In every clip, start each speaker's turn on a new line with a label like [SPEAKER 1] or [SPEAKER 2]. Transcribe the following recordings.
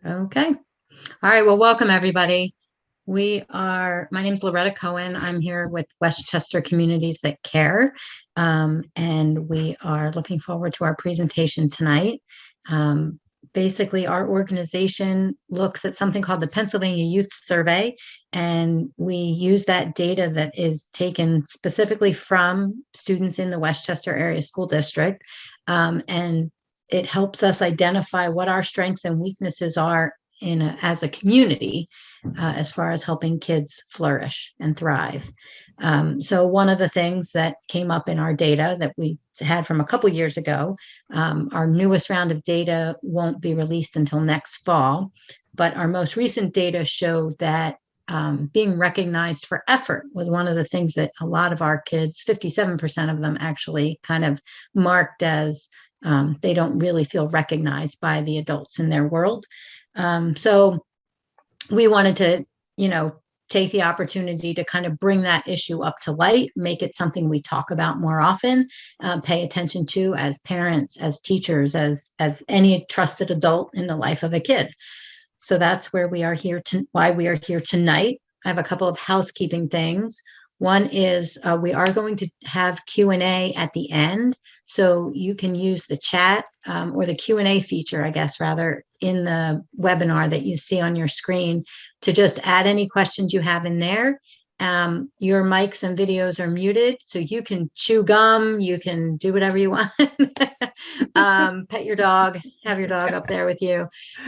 [SPEAKER 1] Okay. All right. Well, welcome everybody. My name's Loretta Cohen. I'm here with Westchester Communities That Care. And we are looking forward to our presentation tonight. Um, Basically, our organization looks at something called the Pennsylvania Youth Survey, and we use that data that is taken specifically from students in the Westchester Area School District. And it helps us identify what our strengths and weaknesses are as a community, as far as helping kids flourish and thrive. So one of the things that came up in our data that we had from a couple years ago, our newest round of data won't be released until next fall, but our most recent data showed that being recognized for effort was one of the things that a lot of our kids, 57% of them actually kind of marked as they don't really feel recognized by the adults in their world. So we wanted to, take the opportunity to kind of bring that issue up to light, make it something we talk about more often, pay attention to as parents, as teachers, as any trusted adult in the life of a kid. So that's why we are here tonight. I have a couple of housekeeping things. One is we are going to have Q&A at the end, so you can use the chat or the Q&A feature, I guess, rather, in the webinar that you see on your screen to just add any questions you have in there. Your mics and videos are muted, so you can chew gum, you can do whatever you want. Pet your dog, have your dog up there with you.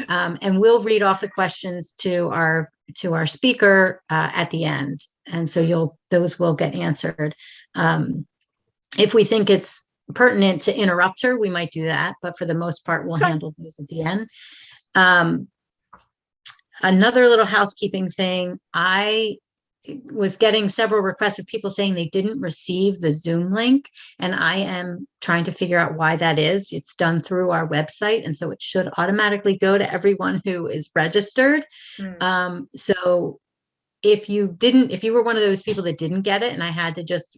[SPEAKER 1] And we'll read off the questions to our speaker at the end. And so those will get answered. If we think it's pertinent to interrupt her, we might do that, but for the most part, we'll handle those at the end. Another little housekeeping thing, I was getting several requests of people saying they didn't receive the Zoom link, and I am trying to figure out why that is. It's done through our website, and so it should automatically go to everyone who is registered. So if you were one of those people that didn't get it and I had to just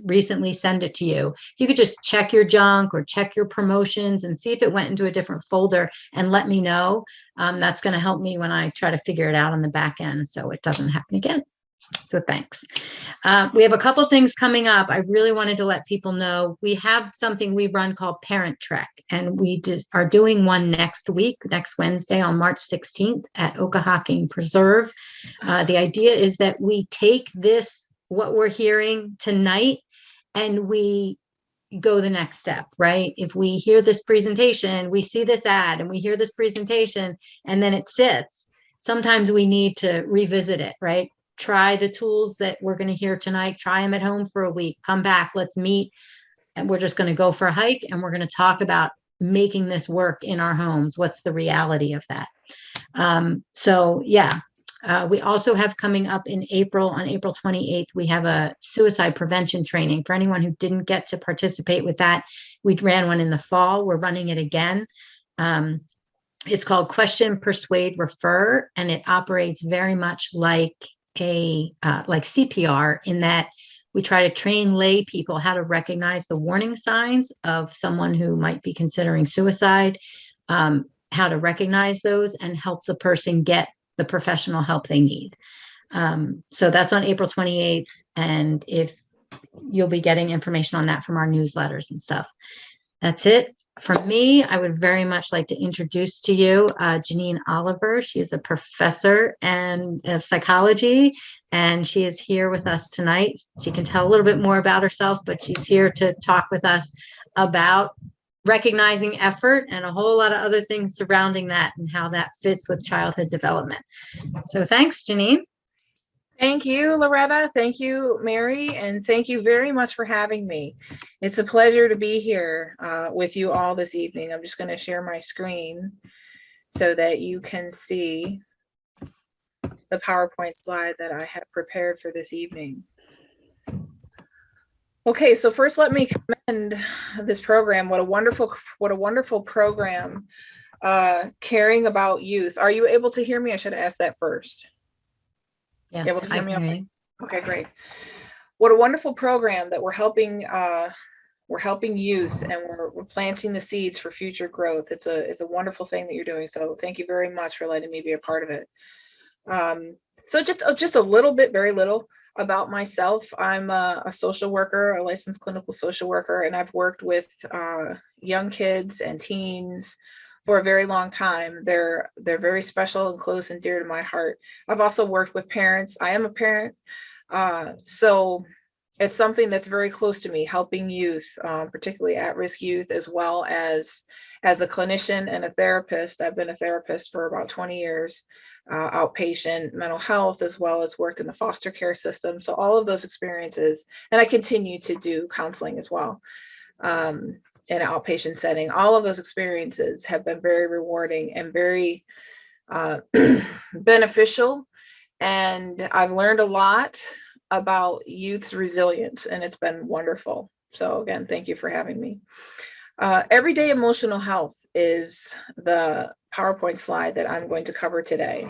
[SPEAKER 1] recently send it to you, you could just check your junk or check your promotions and see if it went into a different folder and let me know. That's going to help me when I try to figure it out on the back end so it doesn't happen again. So thanks. We have a couple things coming up. I really wanted to let people know we have something we run called Parent Trek, and we are doing one next week, next Wednesday on March 16th at Okahocking Preserve. The idea is that we take what we're hearing tonight, and we go the next step, right? If we hear this presentation, we see this ad and we hear this presentation and then it sits, sometimes we need to revisit it, right? Try the tools that we're going to hear tonight, try them at home for a week, come back, let's meet, and we're just going to go for a hike and we're going to talk about making this work in our homes. What's the reality of that? We also have coming up in April, on April 28th, we have a suicide prevention training. For anyone who didn't get to participate with that, we ran one in the fall. We're running it again. It's called Question, Persuade, Refer, and it operates very much like like CPR, in that we try to train lay people how to recognize the warning signs of someone who might be considering suicide, how to recognize those and help the person get the professional help they need. So that's on April 28th. And if you'll be getting information on that from our newsletters and stuff. That's it. For me, I would very much like to introduce to you Janine Oliver. She is a professor of psychology, and she is here with us tonight. She can tell a little bit more about herself, but she's here to talk with us about recognizing effort and a whole lot of other things surrounding that and how that fits with childhood development. So thanks, Janine.
[SPEAKER 2] Thank you, Loretta. Thank you, Mary. And thank you very much for having me. It's a pleasure to be here with you all this evening. I'm just going to share my screen so that you can see the PowerPoint slide that I have prepared for this evening. Okay, so first let me commend this program. What a wonderful program, caring about youth. Are you able to hear me? I should have asked that first.
[SPEAKER 1] Yes, I can hear you.
[SPEAKER 2] Okay, great. What a wonderful program that we're helping We're helping youth, and we're planting the seeds for future growth. It's a wonderful thing that you're doing. So thank you very much for letting me be a part of it. So just a little bit, very little about myself. I'm a social worker, a licensed clinical social worker, and I've worked with young kids and teens for a very long time. They're very special and close and dear to my heart. I've also worked with parents. I am a parent, so it's something that's very close to me, helping youth, particularly at-risk youth, as well as a clinician and a therapist. I've been a therapist for about 20 years, outpatient mental health, as well as worked in the foster care system. So all of those experiences, and I continue to do counseling as well, in an outpatient setting. All of those experiences have been very rewarding and very beneficial. And I've learned a lot about youth's resilience, and it's been wonderful. So again, thank you for having me. Everyday emotional health is the PowerPoint slide that I'm going to cover today.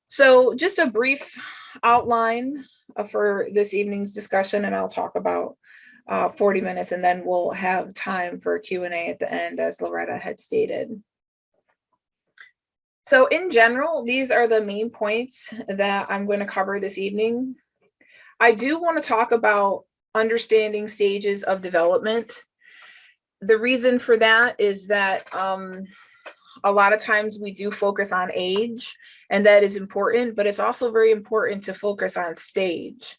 [SPEAKER 2] So just a brief outline for this evening's discussion, and I'll talk about 40 minutes, and then we'll have time for Q&A at the end, as Loretta had stated. So in general, these are the main points that I'm going to cover this evening. I do want to talk about understanding stages of development. The reason for that is that a lot of times we do focus on age, and that is important, but it's also very important to focus on stage.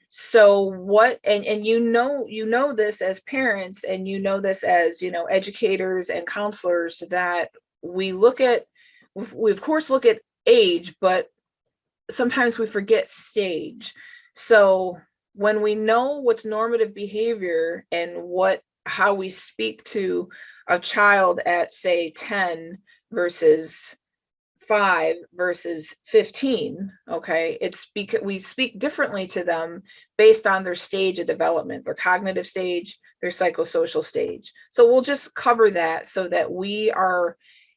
[SPEAKER 2] So what, and you know this as parents, and you know this as, educators and counselors, that we of course look at age, but sometimes we forget stage. So when we know what's normative behavior and how we speak to a child at, say, 10 versus 5 versus 15, okay, we speak differently to them based on their stage of development, their cognitive stage, their psychosocial stage. So we'll just cover that so that we are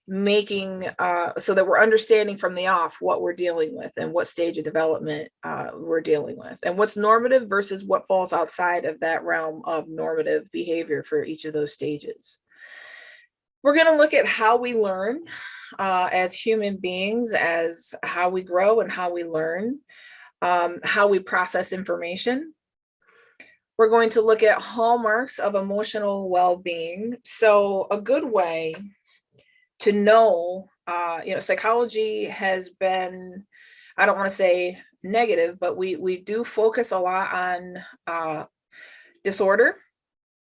[SPEAKER 2] so that we're understanding from the off what we're dealing with and what stage of development we're dealing with, and what's normative versus what falls outside of that realm of normative behavior for each of those stages. We're going to look at how we learn as human beings, as how we grow and how we learn, how we process information. We're going to look at hallmarks of emotional well-being. So a good way to know, psychology has been, I don't want to say negative, but we do focus a lot on disorder.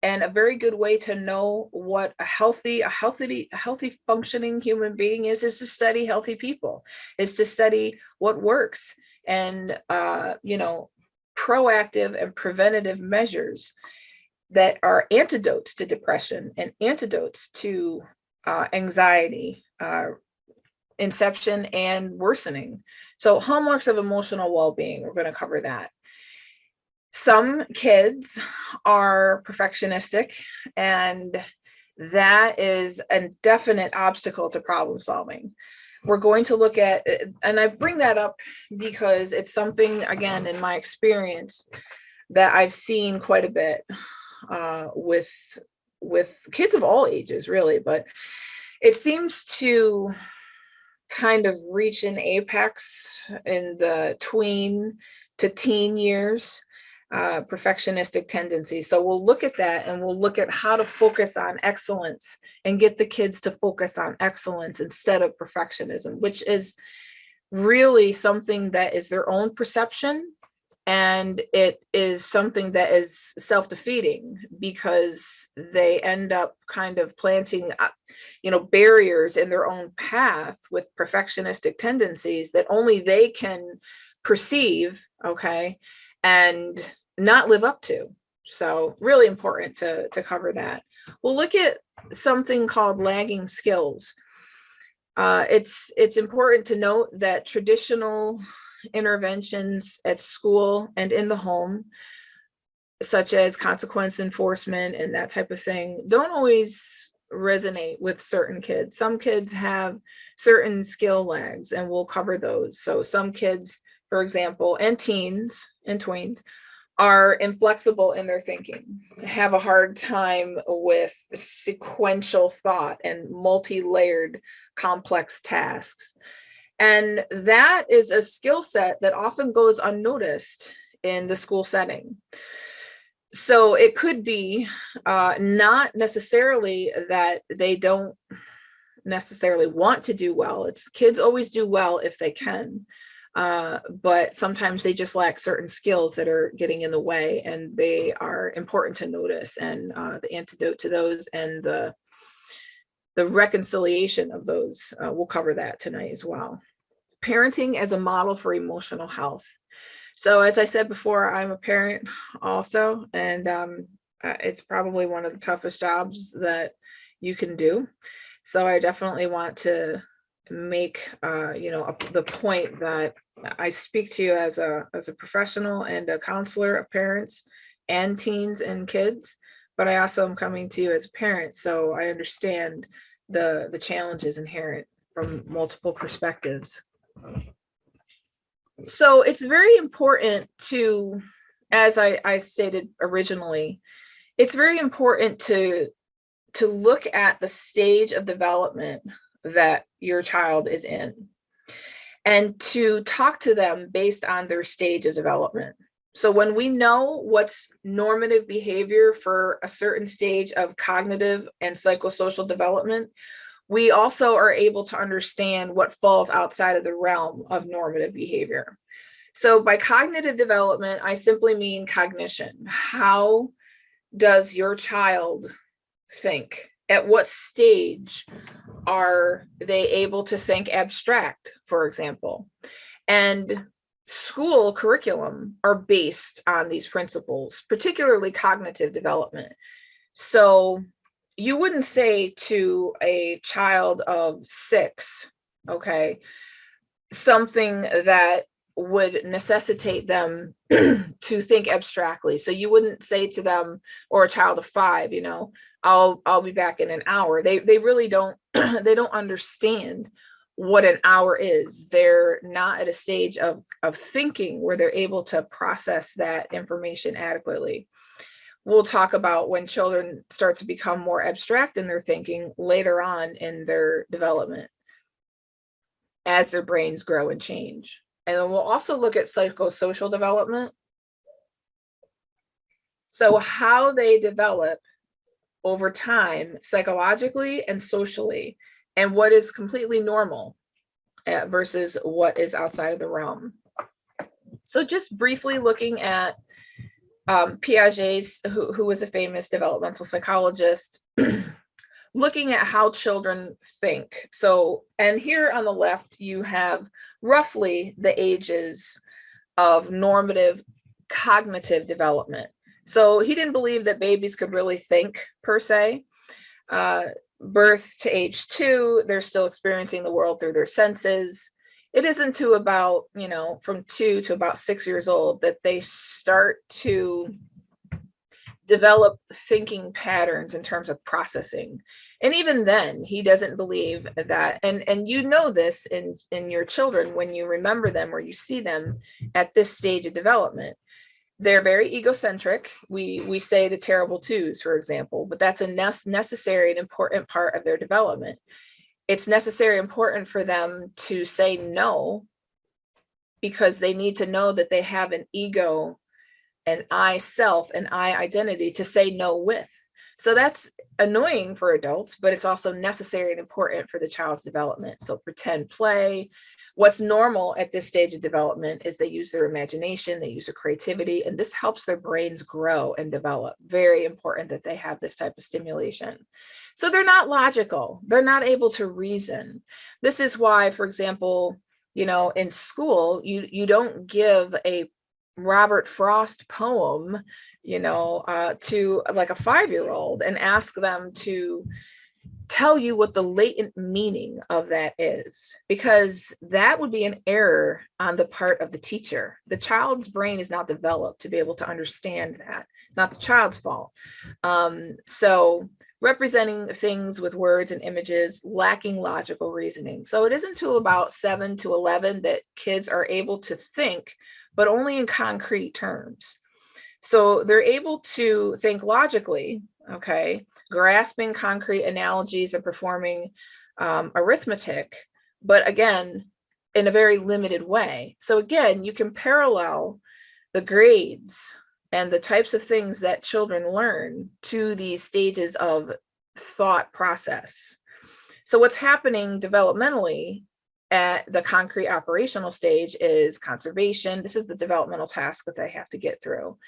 [SPEAKER 2] And a very good way to know what a healthy functioning human being is to study healthy people, is to study what works, and proactive and preventative measures that are antidotes to depression and antidotes to anxiety, inception and worsening. So hallmarks of emotional well-being, we're going to cover that. Some kids are perfectionistic, and that is a definite obstacle to problem solving. We're going to look at, and I bring that up because it's something, again, in my experience, that I've seen quite a bit with kids of all ages, really, but it seems to kind of reach an apex in the tween to teen years, perfectionistic tendencies. So we'll look at that, and we'll look at how to focus on excellence and get the kids to focus on excellence instead of perfectionism, which is really something that is their own perception. And it is something that is self-defeating, because they end up kind of planting, barriers in their own path with perfectionistic tendencies that only they can perceive, okay, and not live up to. So really important to cover that. We'll look at something called lagging skills. It's important to note that traditional interventions at school and in the home, such as consequence enforcement and that type of thing, don't always resonate with certain kids. Some kids have certain skill lags, and we'll cover those. So some kids, for example, and teens and tweens, are inflexible in their thinking, have a hard time with sequential thought and multi-layered complex tasks. And that is a skill set that often goes unnoticed in the school setting. So it could be not necessarily that they don't necessarily want to do well. It's kids always do well if they can. But sometimes they just lack certain skills that are getting in the way, and they are important to notice. And the antidote to those and the reconciliation of those, we'll cover that tonight as well. Parenting as a model for emotional health. So as I said before, I'm a parent also, and it's probably one of the toughest jobs that you can do. So I definitely want to make the point that I speak to you as a professional and a counselor of parents and teens and kids, but I also am coming to you as a parent, so I understand the challenges inherent from multiple perspectives. So it's very important to, as I stated originally, it's very important to look at the stage of development that your child is in and to talk to them based on their stage of development. So when we know what's normative behavior for a certain stage of cognitive and psychosocial development, we also are able to understand what falls outside of the realm of normative behavior. So by cognitive development, I simply mean cognition. How does your child think? At what stage are they able to think abstract, for example? And school curriculum are based on these principles, particularly cognitive development. So you wouldn't say to a child of 6, okay, something that would necessitate them to think abstractly. So you wouldn't say to them, or a child of 5, I'll be back in an hour. They really don't they don't understand what an hour is. They're not at a stage of thinking where they're able to process that information adequately. We'll talk about when children start to become more abstract in their thinking later on in their development as their brains grow and change. And then we'll also look at psychosocial development. So how they develop over time, psychologically and socially, and what is completely normal versus what is outside of the realm. So just briefly looking at Piaget, who was a famous developmental psychologist, looking at how children think. So, and here on the left, you have roughly the ages of normative cognitive development. So he didn't believe that babies could really think per se. Birth to age 2, they're still experiencing the world through their senses. It isn't to about, from 2 to about 6 years old that they start to develop thinking patterns in terms of processing. And even then, he doesn't believe that. And you know this in your children when you remember them or you see them at this stage of development. They're very egocentric. We say the terrible twos, for example, but that's a necessary and important part of their development. It's necessary and important for them to say no because they need to know that they have an ego, an I self, an I identity to say no with. So that's annoying for adults, but it's also necessary and important for the child's development. So pretend play. What's normal at this stage of development is they use their imagination, they use their creativity, and this helps their brains grow and develop. Very important that they have this type of stimulation. So they're not logical. They're not able to reason. This is why, for example, in school, you don't give a Robert Frost poem, to like a 5-year-old and ask them to tell you what the latent meaning of that is, because that would be an error on the part of the teacher. The child's brain is not developed to be able to understand that. It's not the child's fault. So representing things with words and images, lacking logical reasoning. So it isn't until about 7 to 11 that kids are able to think, but only in concrete terms. So they're able to think logically, okay, grasping concrete analogies and performing arithmetic, but again, in a very limited way. So again, you can parallel the grades and the types of things that children learn to these stages of thought process. So what's happening developmentally at the concrete operational stage is conservation. This is the developmental task that they have to get through,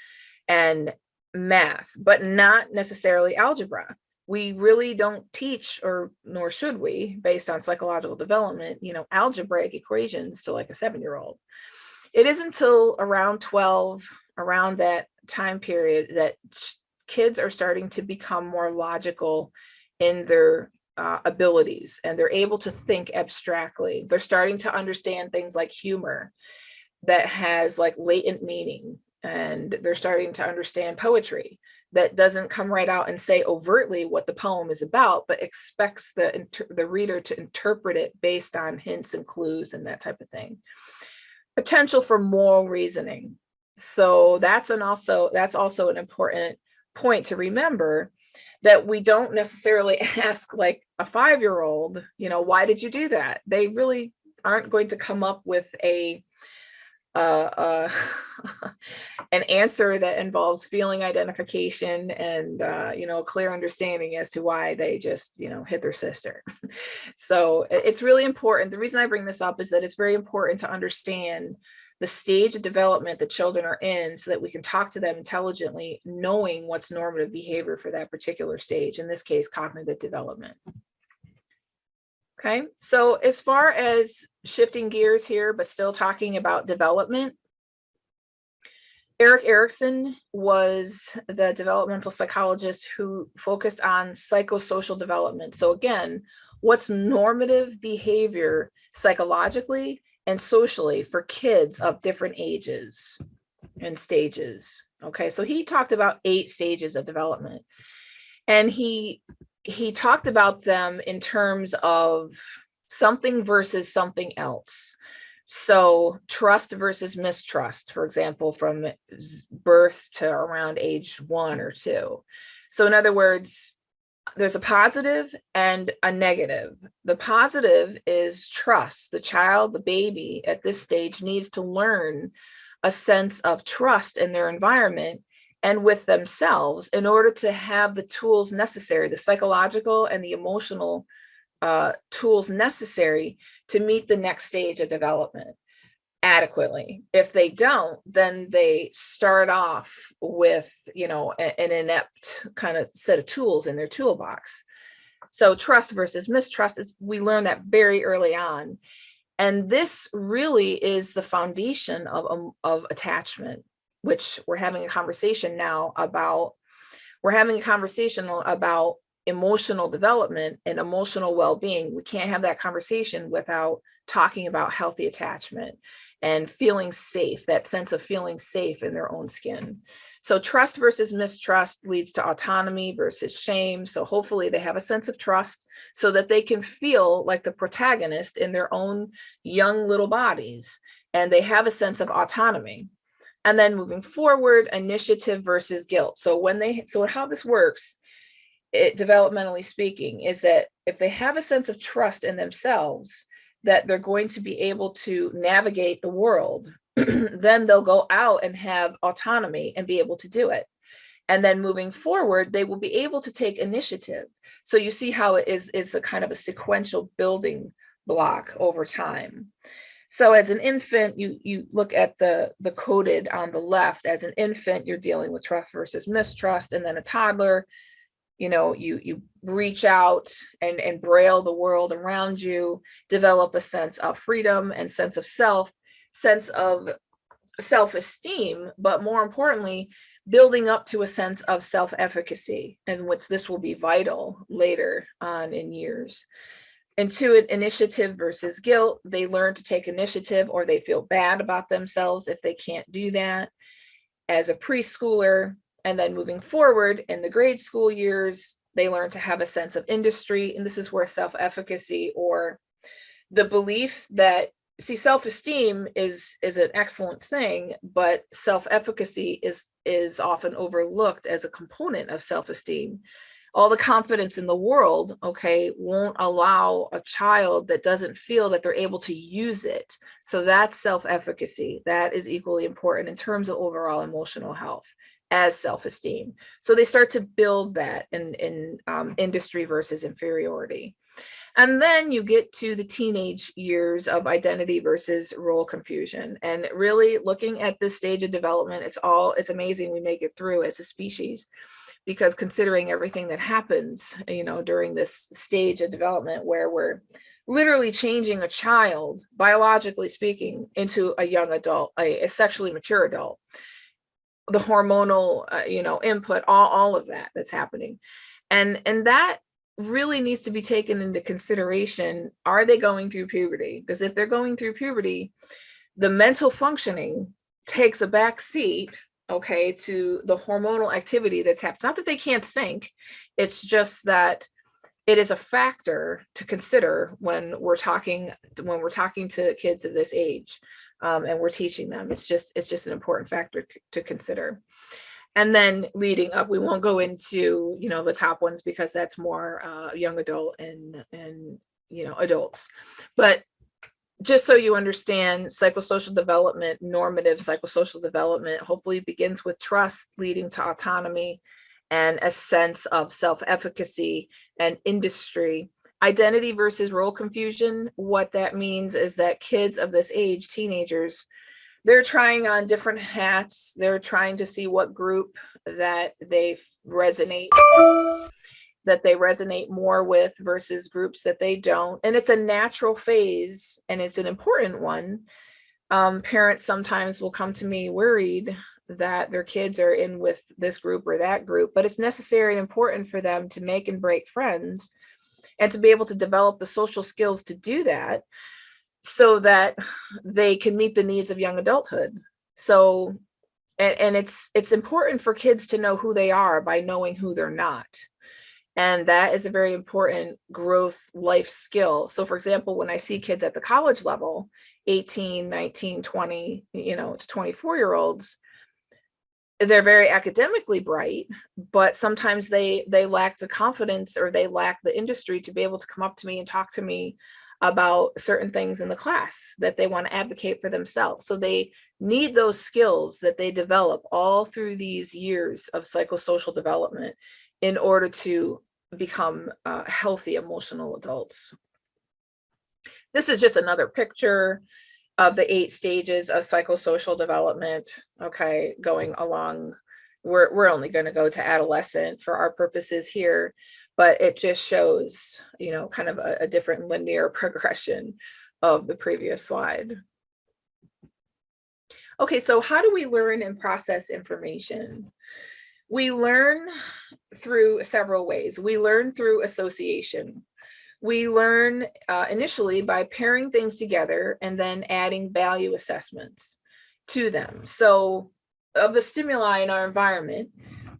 [SPEAKER 2] and math, but not necessarily algebra. We really don't teach, or nor should we, based on psychological development, algebraic equations to like a 7-year-old. It isn't until around 12, around that time period, that kids are starting to become more logical in their abilities, and they're able to think abstractly. They're starting to understand things like humor that has like latent meaning, and they're starting to understand poetry that doesn't come right out and say overtly what the poem is about, but expects the reader to interpret it based on hints and clues and that type of thing. Potential for moral reasoning. So that's also an important point to remember, that we don't necessarily ask like a 5-year-old, why did you do that? They really aren't going to come up with an answer that involves feeling identification and clear understanding as to why they just hit their sister. So it's really important. The reason I bring this up is that it's very important to understand the stage of development that children are in, so that we can talk to them intelligently, knowing what's normative behavior for that particular stage, in this case, cognitive development. Okay, so as far as shifting gears here, but still talking about development, Erik Erikson was the developmental psychologist who focused on psychosocial development. So again, what's normative behavior psychologically and socially for kids of different ages and stages. Okay, so he talked about 8 stages of development, and he talked about them in terms of something versus something else. So trust versus mistrust, for example, from birth to around age 1 or 2. So in other words, there's a positive and a negative. The positive is trust. The child, the baby at this stage, needs to learn a sense of trust in their environment and with themselves in order to have the tools necessary, the psychological and the emotional tools necessary to meet the next stage of development adequately. If they don't, then they start off with, an inept kind of set of tools in their toolbox. So trust versus mistrust we learn that very early on. And this really is the foundation of attachment, which we're having a conversation now about. We're having a conversation about emotional development and emotional well-being. We can't have that conversation without talking about healthy attachment and feeling safe, that sense of feeling safe in their own skin. So trust versus mistrust leads to autonomy versus shame. So hopefully they have a sense of trust so that they can feel like the protagonist in their own young little bodies, and they have a sense of autonomy. And then moving forward, initiative versus guilt. So how this works, developmentally speaking, is that if they have a sense of trust in themselves, that they're going to be able to navigate the world, then they'll go out and have autonomy and be able to do it. And then moving forward, they will be able to take initiative. So you see how it's a kind of a sequential building block over time. So as an infant, you look at the coded on the left. As an infant, you're dealing with trust versus mistrust. And then a toddler, you reach out and braille the world around you, develop a sense of freedom and sense of self-esteem, but more importantly, building up to a sense of self-efficacy, in which this will be vital later on in years. Initiative versus guilt. They learn to take initiative, or they feel bad about themselves if they can't do that as a preschooler. And then moving forward in the grade school years, they learn to have a sense of industry. And this is where self-efficacy, or the belief that see, self-esteem is an excellent thing, but self-efficacy is often overlooked as a component of self-esteem. All the confidence in the world, okay, won't allow a child that doesn't feel that they're able to use it. So that's self-efficacy. That is equally important in terms of overall emotional health as self-esteem. So they start to build that in industry versus inferiority. And then you get to the teenage years of identity versus role confusion. And really looking at this stage of development, it's amazing we make it through as a species, because considering everything that happens, during this stage of development where we're literally changing a child, biologically speaking, into a young adult, a sexually mature adult, the hormonal, input, all of that's happening. And that really needs to be taken into consideration. Are they going through puberty? Because if they're going through puberty, the mental functioning takes a back seat, okay, to the hormonal activity that's happening. Not that they can't think, it's just that it is a factor to consider when we're talking to kids of this age, and we're teaching them. It's just an important factor to consider. And then leading up, we won't go into the top ones because that's more young adult and adults, but just so you understand, psychosocial development, normative psychosocial development, hopefully begins with trust, leading to autonomy and a sense of self-efficacy and industry. Identity versus role confusion, what that means is that kids of this age, teenagers, they're trying on different hats. They're trying to see what group that they resonate more with versus groups that they don't. And it's a natural phase, and it's an important one. Parents sometimes will come to me worried that their kids are in with this group or that group, but it's necessary and important for them to make and break friends and to be able to develop the social skills to do that so that they can meet the needs of young adulthood. So, and it's important for kids to know who they are by knowing who they're not. And that is a very important growth life skill. So for example, when I see kids at the college level, 18, 19, 20, to 24-year-olds, they're very academically bright, but sometimes they lack the confidence or they lack the industry to be able to come up to me and talk to me about certain things in the class that they want to advocate for themselves. So they need those skills that they develop all through these years of psychosocial development in order to become healthy emotional adults. This is just another picture of the 8 stages of psychosocial development, okay, going along. We're only going to go to adolescent for our purposes here, but it just shows, kind of a different linear progression of the previous slide. Okay, so how do we learn and process information? We learn through several ways. We learn through association. We learn initially by pairing things together and then adding value assessments to them. So of the stimuli in our environment,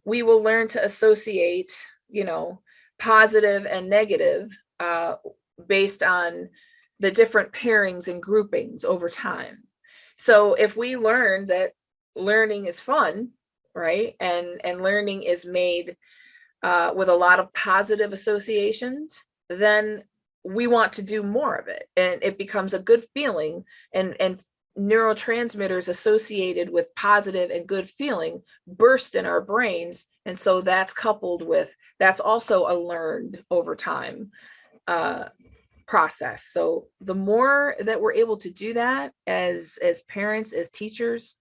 [SPEAKER 2] we will learn to associate, positive and negative based on the different pairings and groupings over time. So if we learn that learning is fun, right, and learning is made with a lot of positive associations, then we want to do more of it, and it becomes a good feeling, and neurotransmitters associated with positive and good feeling burst in our brains. And so that's also a learned over time process. So the more that we're able to do that as parents, as teachers,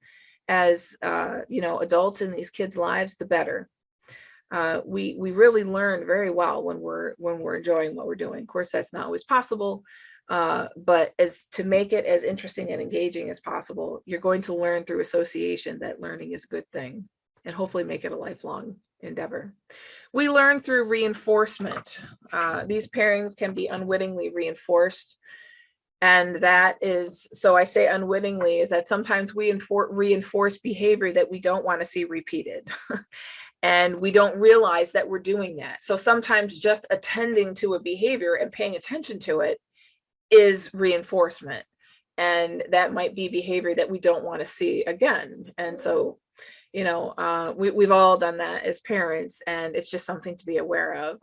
[SPEAKER 2] as adults in these kids' lives, the better. We really learn very well when we're enjoying what we're doing. Of course, that's not always possible, but as to make it as interesting and engaging as possible, you're going to learn through association that learning is a good thing, and hopefully make it a lifelong endeavor. We learn through reinforcement. These pairings can be unwittingly reinforced. And that is, so I say unwittingly, is that sometimes we reinforce behavior that we don't want to see repeated. And we don't realize that we're doing that. So sometimes just attending to a behavior and paying attention to it is reinforcement. And that might be behavior that we don't want to see again. And so, we've all done that as parents, and it's just something to be aware of.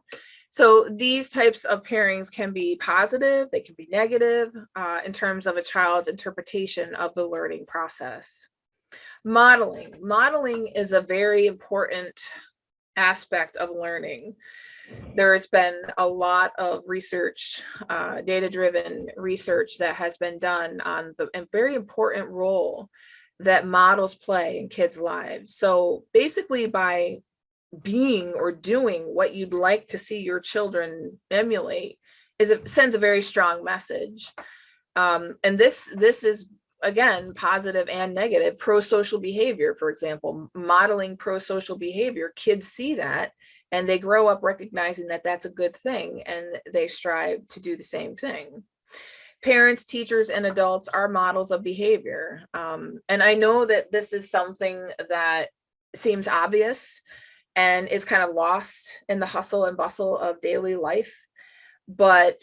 [SPEAKER 2] So these types of pairings can be positive, they can be negative in terms of a child's interpretation of the learning process. Modeling is a very important aspect of learning. There has been a lot of research, data-driven research that has been done on the very important role that models play in kids' lives. So basically, by being or doing what you'd like to see your children emulate, sends a very strong message. And this is, again, positive and negative. Pro-social behavior, for example, modeling pro-social behavior, kids see that and they grow up recognizing that that's a good thing, and they strive to do the same thing. Parents, teachers, and adults are models of behavior. And I know that this is something that seems obvious and is kind of lost in the hustle and bustle of daily life, but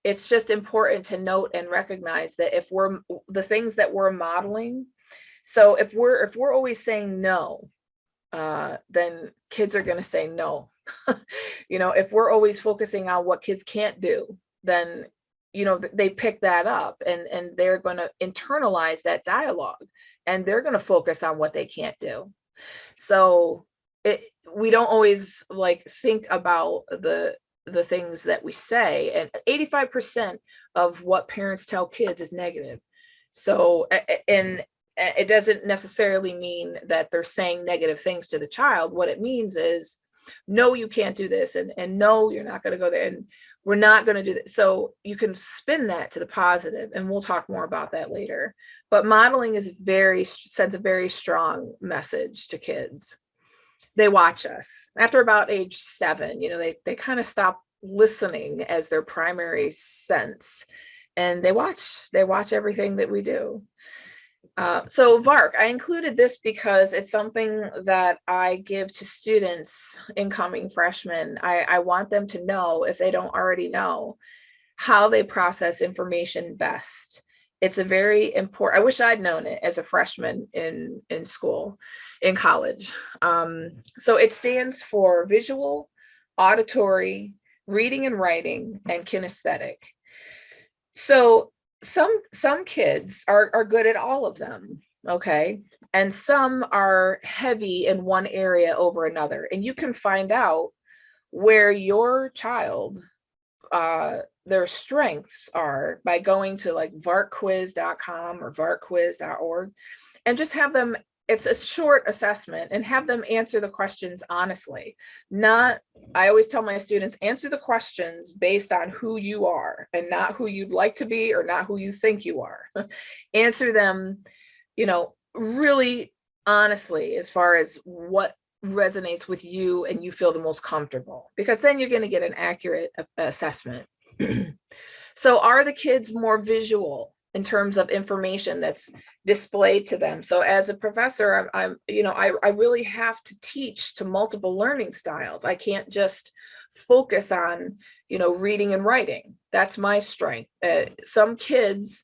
[SPEAKER 2] it's just important to note and recognize that if we're the things that we're modeling, so if we're always saying no, then kids are going to say no. If we're always focusing on what kids can't do, then they pick that up, and they're going to internalize that dialogue, and they're going to focus on what they can't do. So we don't always think about the things that we say, and 85% of what parents tell kids is negative. So, and it doesn't necessarily mean that they're saying negative things to the child. What it means is, no, you can't do this, and no, you're not going to go there, and we're not going to do that. So you can spin that to the positive, and we'll talk more about that later. But modeling sends a very strong message to kids. They watch us. After about age 7, they kind of stop listening as their primary sense, and they watch everything that we do. So VARK, I included this because it's something that I give to students, incoming freshmen. I want them to know, if they don't already know, how they process information best. It's a very important, I wish I'd known it as a freshman in college. So it stands for visual, auditory, reading and writing, and kinesthetic. So some kids are good at all of them, okay? And some are heavy in one area over another. And you can find out where your child, their strengths are by going to varkquiz.com or varkquiz.org, and just have them, it's a short assessment, and have them answer the questions honestly. I always tell my students, answer the questions based on who you are, and not who you'd like to be, or not who you think you are. Answer them, really honestly, as far as what resonates with you and you feel the most comfortable, because then you're going to get an accurate assessment. So are the kids more visual in terms of information that's displayed to them? So as a professor, I really have to teach to multiple learning styles. I can't just focus on, reading and writing. That's my strength. Some kids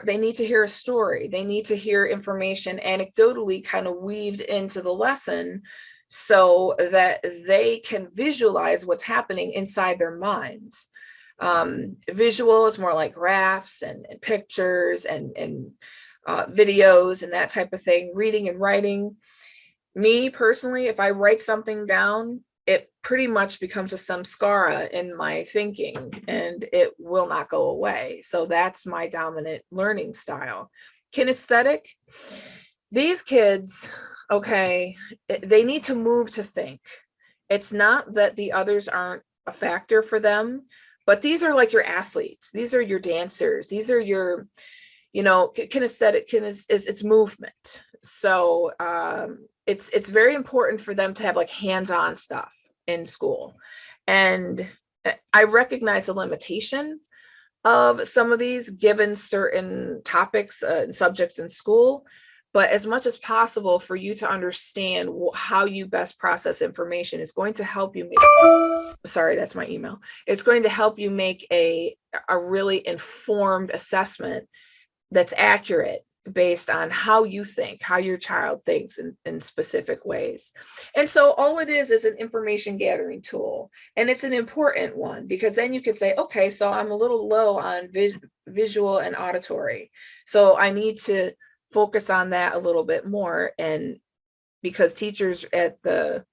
[SPEAKER 2] they need to hear a story. They need to hear information anecdotally kind of weaved into the lesson, so that they can visualize what's happening inside their minds. Visual is more like graphs and pictures and videos and that type of thing. Reading and writing, me personally, if I write something down, it pretty much becomes a samskara in my thinking, and it will not go away. So that's my dominant learning style. Kinesthetic, these kids, okay, they need to move to think. It's not that the others aren't a factor for them, but these are like your athletes. These are your dancers. These are your, kinesthetic it's movement. So it's very important for them to have hands-on stuff in school. And I recognize the limitation of some of these given certain topics and subjects in school, but as much as possible for you to understand how you best process information is going to help you sorry, that's my email. It's going to help you make a really informed assessment that's accurate based on how you think, how your child thinks in specific ways. And so all it is an information gathering tool. And it's an important one, because then you could say, okay, so I'm a little low on visual and auditory. So I need to focus on that a little bit more. And because teachers at the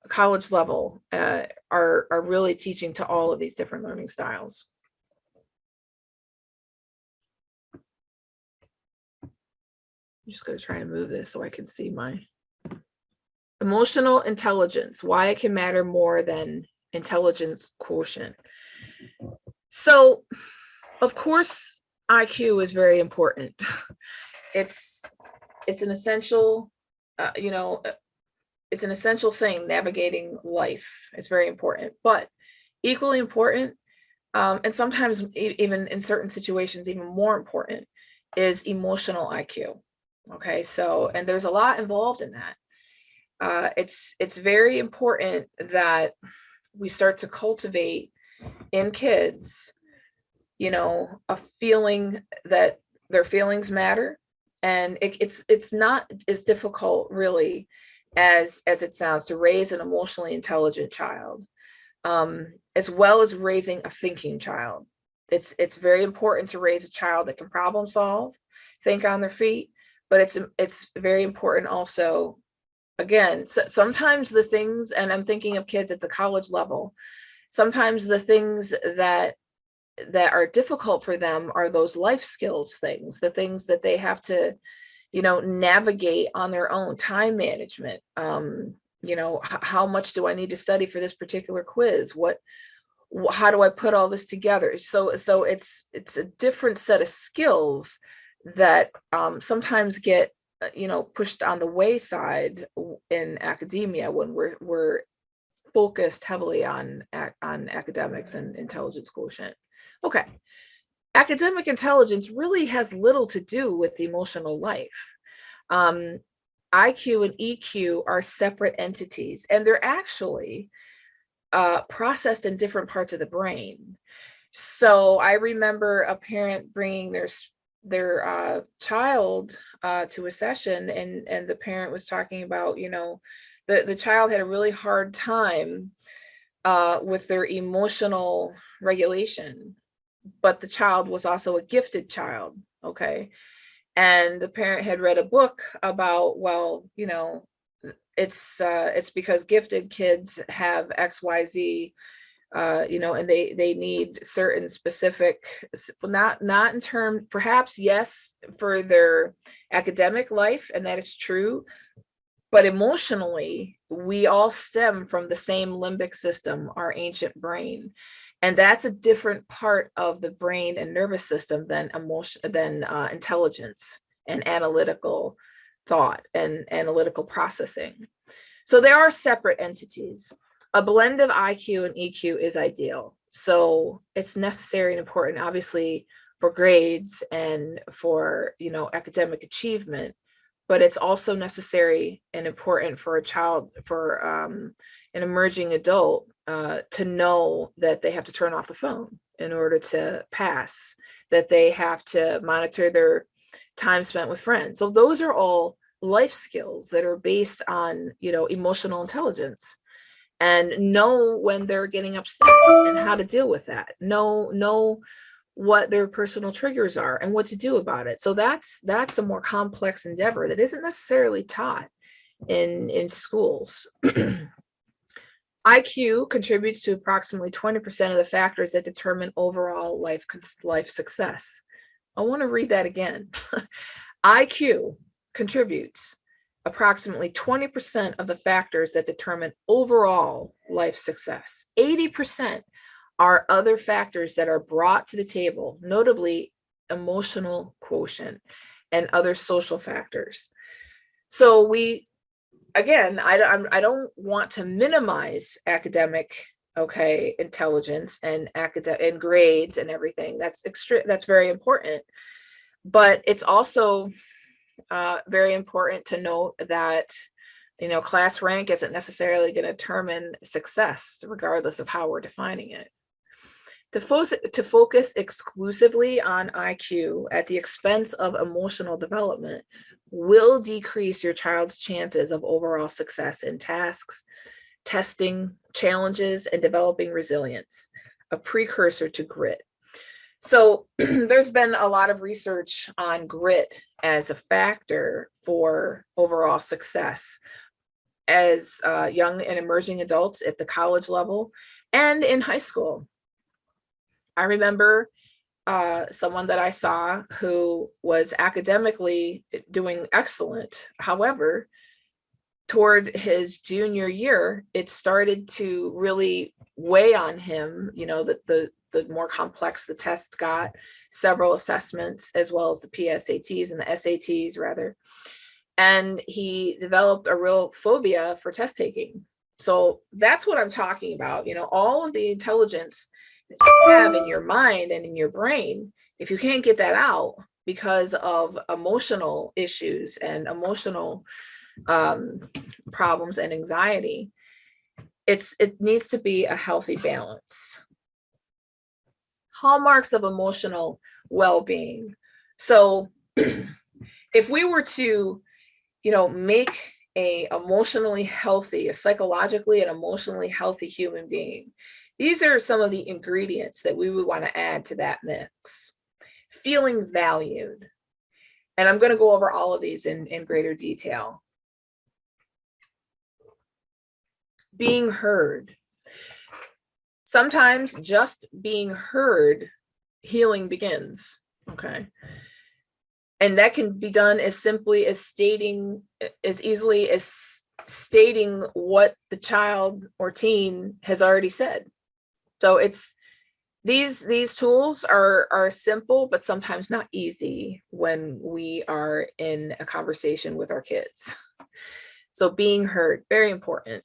[SPEAKER 2] college level are really teaching to all of these different learning styles. I'm just going to try and move this so I can see my emotional intelligence, why it can matter more than intelligence quotient. So, of course, IQ is very important. It's an essential, it's an essential thing navigating life. It's very important, but equally important, and sometimes even in certain situations, even more important, is emotional IQ. Okay, so, and there's a lot involved in that. It's very important that we start to cultivate in kids, a feeling that their feelings matter, and it's not as difficult really as it sounds to raise an emotionally intelligent child, as well as raising a thinking child. It's very important to raise a child that can problem solve, think on their feet, but it's very important also, again, sometimes the things, and I'm thinking of kids at the college level, sometimes the things that are difficult for them are those life skills things, the things that they have to, navigate on their own, time management. How much do I need to study for this particular quiz? How do I put all this together? So it's a different set of skills that sometimes get pushed on the wayside in academia when we're focused heavily on academics and intelligence quotient. Okay, academic intelligence really has little to do with emotional life. IQ and EQ are separate entities, and they're actually processed in different parts of the brain. So I remember a parent bringing their child to a session, and the parent was talking about, the child had a really hard time with their emotional regulation, but the child was also a gifted child. Okay. And the parent had read a book about, well, it's because gifted kids have XYZ, and they need certain specific, not in term, perhaps yes, for their academic life, and that is true, but emotionally, we all stem from the same limbic system, our ancient brain. And that's a different part of the brain and nervous system than intelligence and analytical thought and analytical processing. So there are separate entities. A blend of IQ and EQ is ideal. So it's necessary and important, obviously, for grades and for, academic achievement, but it's also necessary and important for a child, for an emerging adult, to know that they have to turn off the phone in order to pass, that they have to monitor their time spent with friends. So those are all life skills that are based on, emotional intelligence, and know when they're getting upset and how to deal with that. Know what their personal triggers are and what to do about it. So that's a more complex endeavor that isn't necessarily taught in schools. IQ contributes to approximately 20% of the factors that determine overall life success. I want to read that again. IQ contributes approximately 20% of the factors that determine overall life success. 80% are other factors that are brought to the table, notably emotional quotient and other social factors. So I don't want to minimize academic, intelligence and and grades and everything. That's very important. But it's also very important to note that, class rank isn't necessarily going to determine success, regardless of how we're defining it. To focus exclusively on IQ at the expense of emotional development will decrease your child's chances of overall success in tasks, testing, challenges, and developing resilience, a precursor to grit. So there's been a lot of research on grit as a factor for overall success as young and emerging adults at the college level and in high school. I remember someone that I saw who was academically doing excellent. However, toward his junior year, it started to really weigh on him, you know, the more complex the tests got, several assessments, as well as the PSATs and the SATs rather. And he developed a real phobia for test taking. So that's what I'm talking about. You know, all of the intelligence that you have in your mind and in your brain, if you can't get that out because of emotional issues and emotional problems and anxiety, it needs to be a healthy balance. Hallmarks of emotional well-being. So if we were to, you know, make a emotionally healthy, a psychologically and emotionally healthy human being, these are some of the ingredients that we would want to add to that mix. Feeling valued. And I'm going to go over all of these in greater detail. Being heard. Sometimes just being heard, healing begins. Okay. And that can be done as simply as as easily as stating what the child or teen has already said. So it's these tools are simple, but sometimes not easy when we are in a conversation with our kids. So being heard, very important.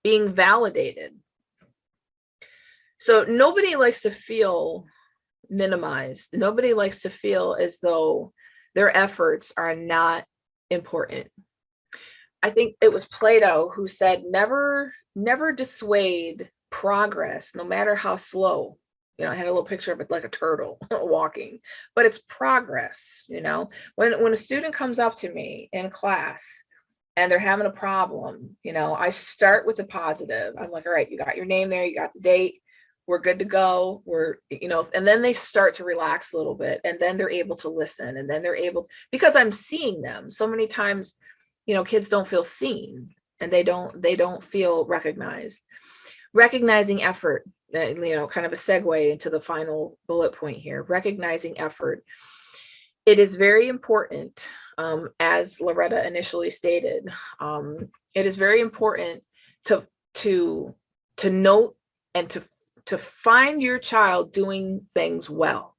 [SPEAKER 2] Being validated. So nobody likes to feel minimized. Nobody likes to feel as though their efforts are not important. I think it was Plato who said, never dissuade progress, no matter how slow. You know, I had a little picture of it like a turtle walking, but it's progress. You know, when a student comes up to me in class and they're having a problem, you know, I start with the positive. I'm like, all right, you got your name there, you got the date, we're good to go. We're, you know, and then they start to relax a little bit, and then they're able to listen, and then they're able, because I'm seeing them so many times, you know, kids don't feel seen and they don't feel recognized. Recognizing effort, you know, kind of a segue into the final bullet point here, recognizing effort. It is very important, as Loretta initially stated, it is very important to note and to find your child doing things well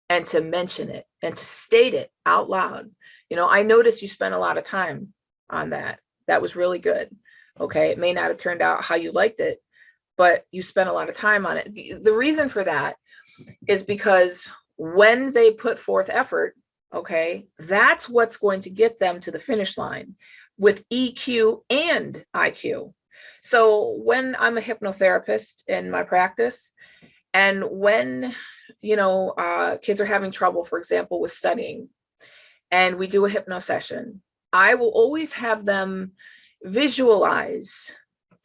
[SPEAKER 2] and to mention it and to state it out loud. You know, I noticed you spent a lot of time on that. That was really good. Okay. It may not have turned out how you liked it, but you spent a lot of time on it. The reason for that is because when they put forth effort, okay, that's what's going to get them to the finish line with EQ and IQ. So when I'm a hypnotherapist in my practice, and when, you know, kids are having trouble, for example, with studying, and we do a hypno session, I will always have them visualize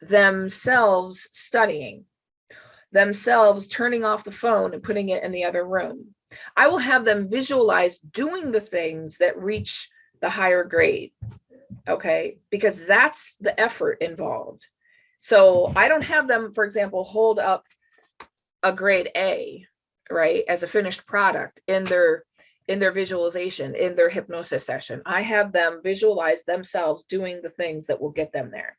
[SPEAKER 2] themselves studying, themselves turning off the phone and putting it in the other room. I will have them visualize doing the things that reach the higher grade, okay, because that's the effort involved. So I don't have them, for example, hold up a grade A, right, as a finished product in their visualization, in their hypnosis session. I have them visualize themselves doing the things that will get them there.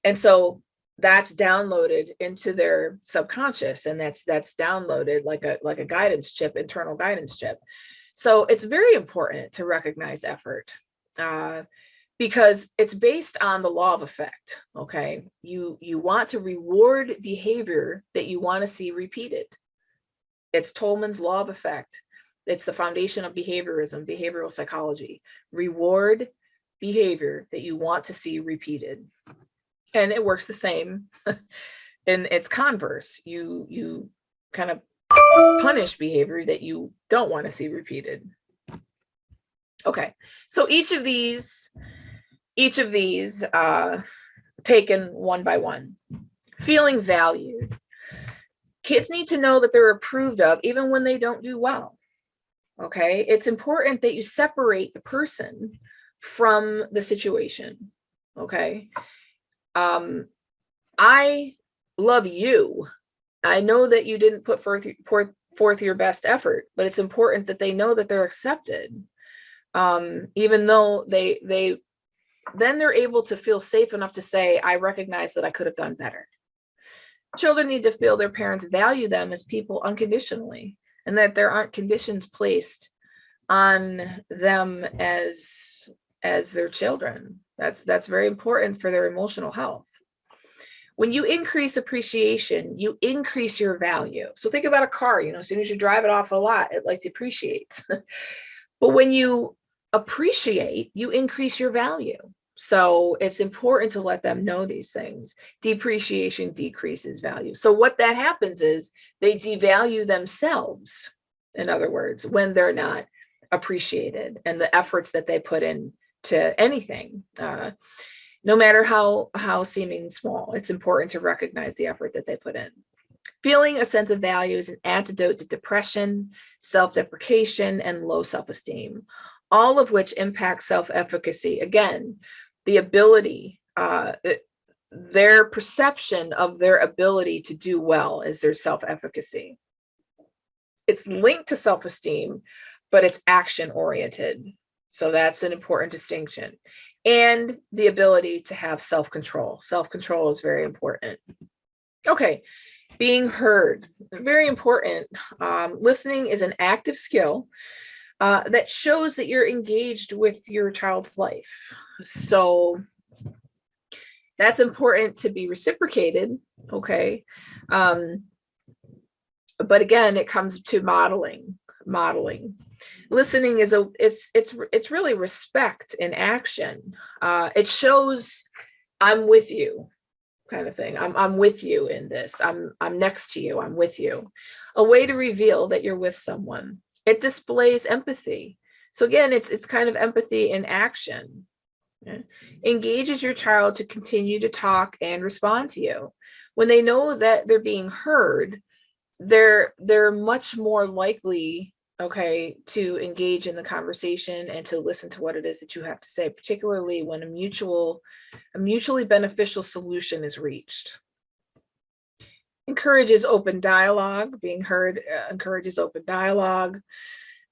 [SPEAKER 2] And so that's downloaded into their subconscious, and that's downloaded like a guidance chip, internal guidance chip. So it's very important to recognize effort, because it's based on the law of effect. Okay, you want to reward behavior that you want to see repeated. It's Tolman's law of effect. It's the foundation of behaviorism, behavioral psychology. Reward behavior that you want to see repeated. And it works the same in its converse. You kind of punish behavior that you don't want to see repeated. Okay, so each of these taken one by one. Feeling valued. Kids need to know that they're approved of even when they don't do well. Okay, it's important that you separate the person from the situation. Okay, I love you. I know that you didn't put forth your best effort, but it's important that they know that they're accepted. Even though then they're able to feel safe enough to say, I recognize that I could have done better. Children need to feel their parents value them as people unconditionally, and that there aren't conditions placed on them as their children. That's very important for their emotional health. When you increase appreciation, you increase your value. So think about a car, as soon as you drive it off the lot, it like depreciates. But when you appreciate, you increase your value. So it's important to let them know these things. Depreciation decreases value. So what that happens is they devalue themselves, in other words, when they're not appreciated, and the efforts that they put into anything, no matter how seeming small. It's important to recognize the effort that they put in. Feeling a sense of value is an antidote to depression, self-deprecation, and low self-esteem, all of which impact self-efficacy. Again, the ability, their perception of their ability to do well is their self-efficacy. It's linked to self-esteem, but it's action-oriented. So that's an important distinction. And the ability to have self-control. Self-control is very important. Okay, being heard, very important. Listening is an active skill that shows that you're engaged with your child's life. So that's important to be reciprocated, okay? But again, it comes to modeling. Listening is it's really respect in action. It shows I'm with you, kind of thing. I'm with you in this. I'm next to you. I'm with you. A way to reveal that you're with someone. It displays empathy. So again, it's kind of empathy in action. Okay? Engages your child to continue to talk and respond to you. When they know that they're being heard, they're much more likely, okay, to engage in the conversation and to listen to what it is that you have to say, particularly when a mutually beneficial solution is reached. Encourages open dialogue. Being heard encourages open dialogue.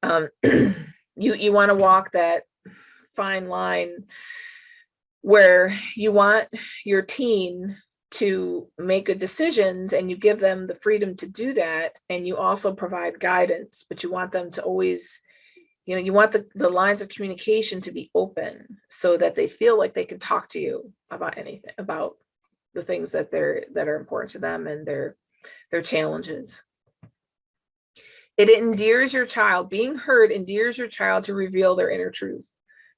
[SPEAKER 2] You want to walk that fine line where you want your teen to make good decisions, and you give them the freedom to do that, and you also provide guidance, but you want them to always, you want the lines of communication to be open so that they feel like they can talk to you about anything, about the things that are important to them and their challenges. It endears your child. Being heard endears your child to reveal their inner truth.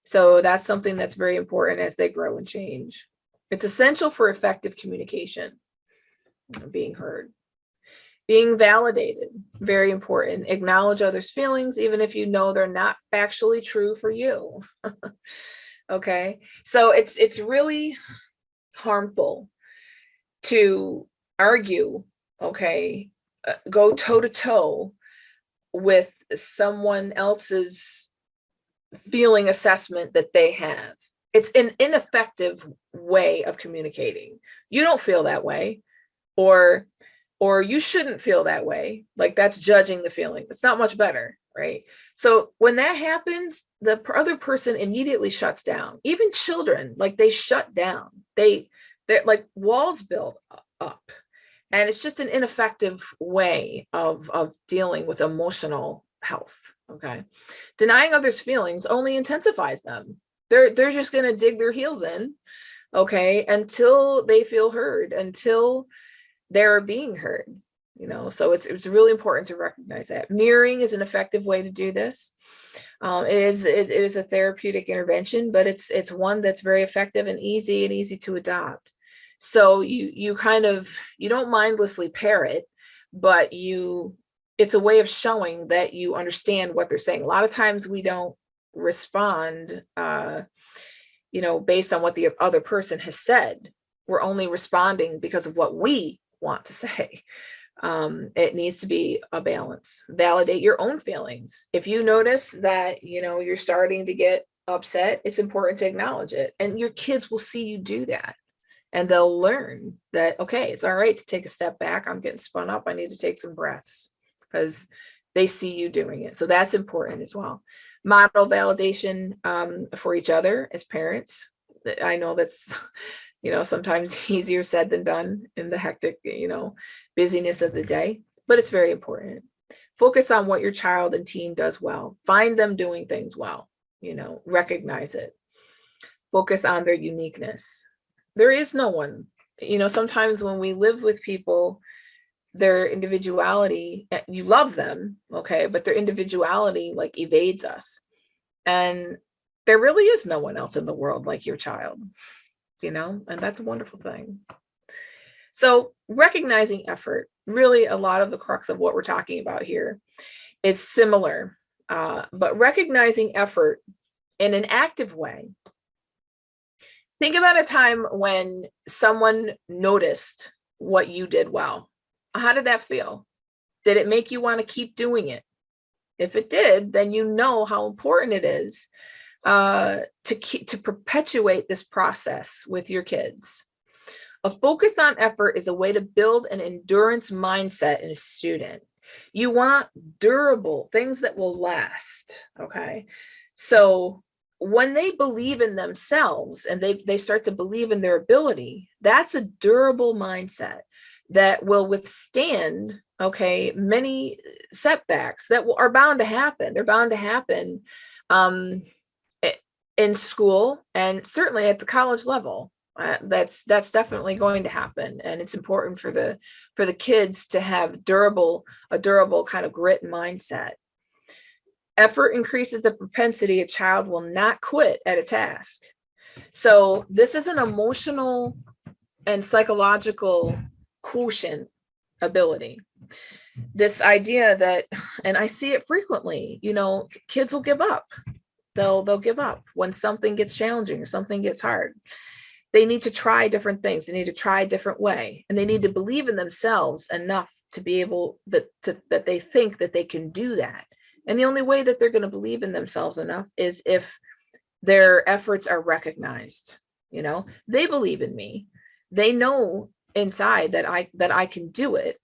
[SPEAKER 2] So that's something that's very important as they grow and change. It's essential for effective communication, being heard. Being validated, very important. Acknowledge others' feelings, even if you know they're not factually true for you. Okay, so it's really harmful to argue, okay, go toe to toe with someone else's feeling assessment that they have. It's an ineffective way of communicating. You don't feel that way, or you shouldn't feel that way. Like, that's judging the feeling. It's not much better, right? So when that happens, the other person immediately shuts down. Even children, like, they shut down. They're like walls build up. And it's just an ineffective way of dealing with emotional health, okay? Denying others' feelings only intensifies them. They're just going to dig their heels in, okay, until they feel heard, until they're being heard, so it's really important to recognize that. Mirroring is an effective way to do this. It is a therapeutic intervention, but it's one that's very effective and easy to adopt. So you don't mindlessly parrot, but you it's a way of showing that you understand what they're saying. A lot of times we don't respond, based on what the other person has said. We're only responding because of what we want to say. It needs to be a balance. Validate your own feelings. If you notice that, you're starting to get upset, it's important to acknowledge it. And your kids will see you do that. And they'll learn that, okay, it's all right to take a step back. I'm getting spun up. I need to take some breaths, because they see you doing it. So that's important as well. Model validation for each other as parents. I know that's, sometimes easier said than done in the hectic, busyness of the day, but it's very important. Focus on what your child and teen does well. Find them doing things well, recognize it. Focus on their uniqueness. There is no one, sometimes when we live with people, their individuality, you love them, okay, but their individuality like evades us. And there really is no one else in the world like your child, and that's a wonderful thing. So recognizing effort, really a lot of the crux of what we're talking about here is similar, but recognizing effort in an active way. Think about a time when someone noticed what you did well. How did that feel? Did it make you want to keep doing it? If it did, then you know how important it is to perpetuate this process with your kids. A focus on effort is a way to build an endurance mindset in a student. You want durable things that will last, okay? So when they believe in themselves and they start to believe in their ability, that's a durable mindset that will withstand, okay, many setbacks that are bound to happen. They're bound to happen in school and certainly at the college level. That's definitely going to happen, and it's important for the kids to have a durable kind of grit mindset. Effort increases the propensity a child will not quit at a task. So this is an emotional and psychological quotient ability. This idea that, and I see it frequently, kids will give up. They'll give up when something gets challenging or something gets hard. They need to try different things. They need to try a different way, and they need to believe in themselves enough to be able that they think that they can do that. And the only way that they're going to believe in themselves enough is if their efforts are recognized. They believe in me. They know inside that I can do it.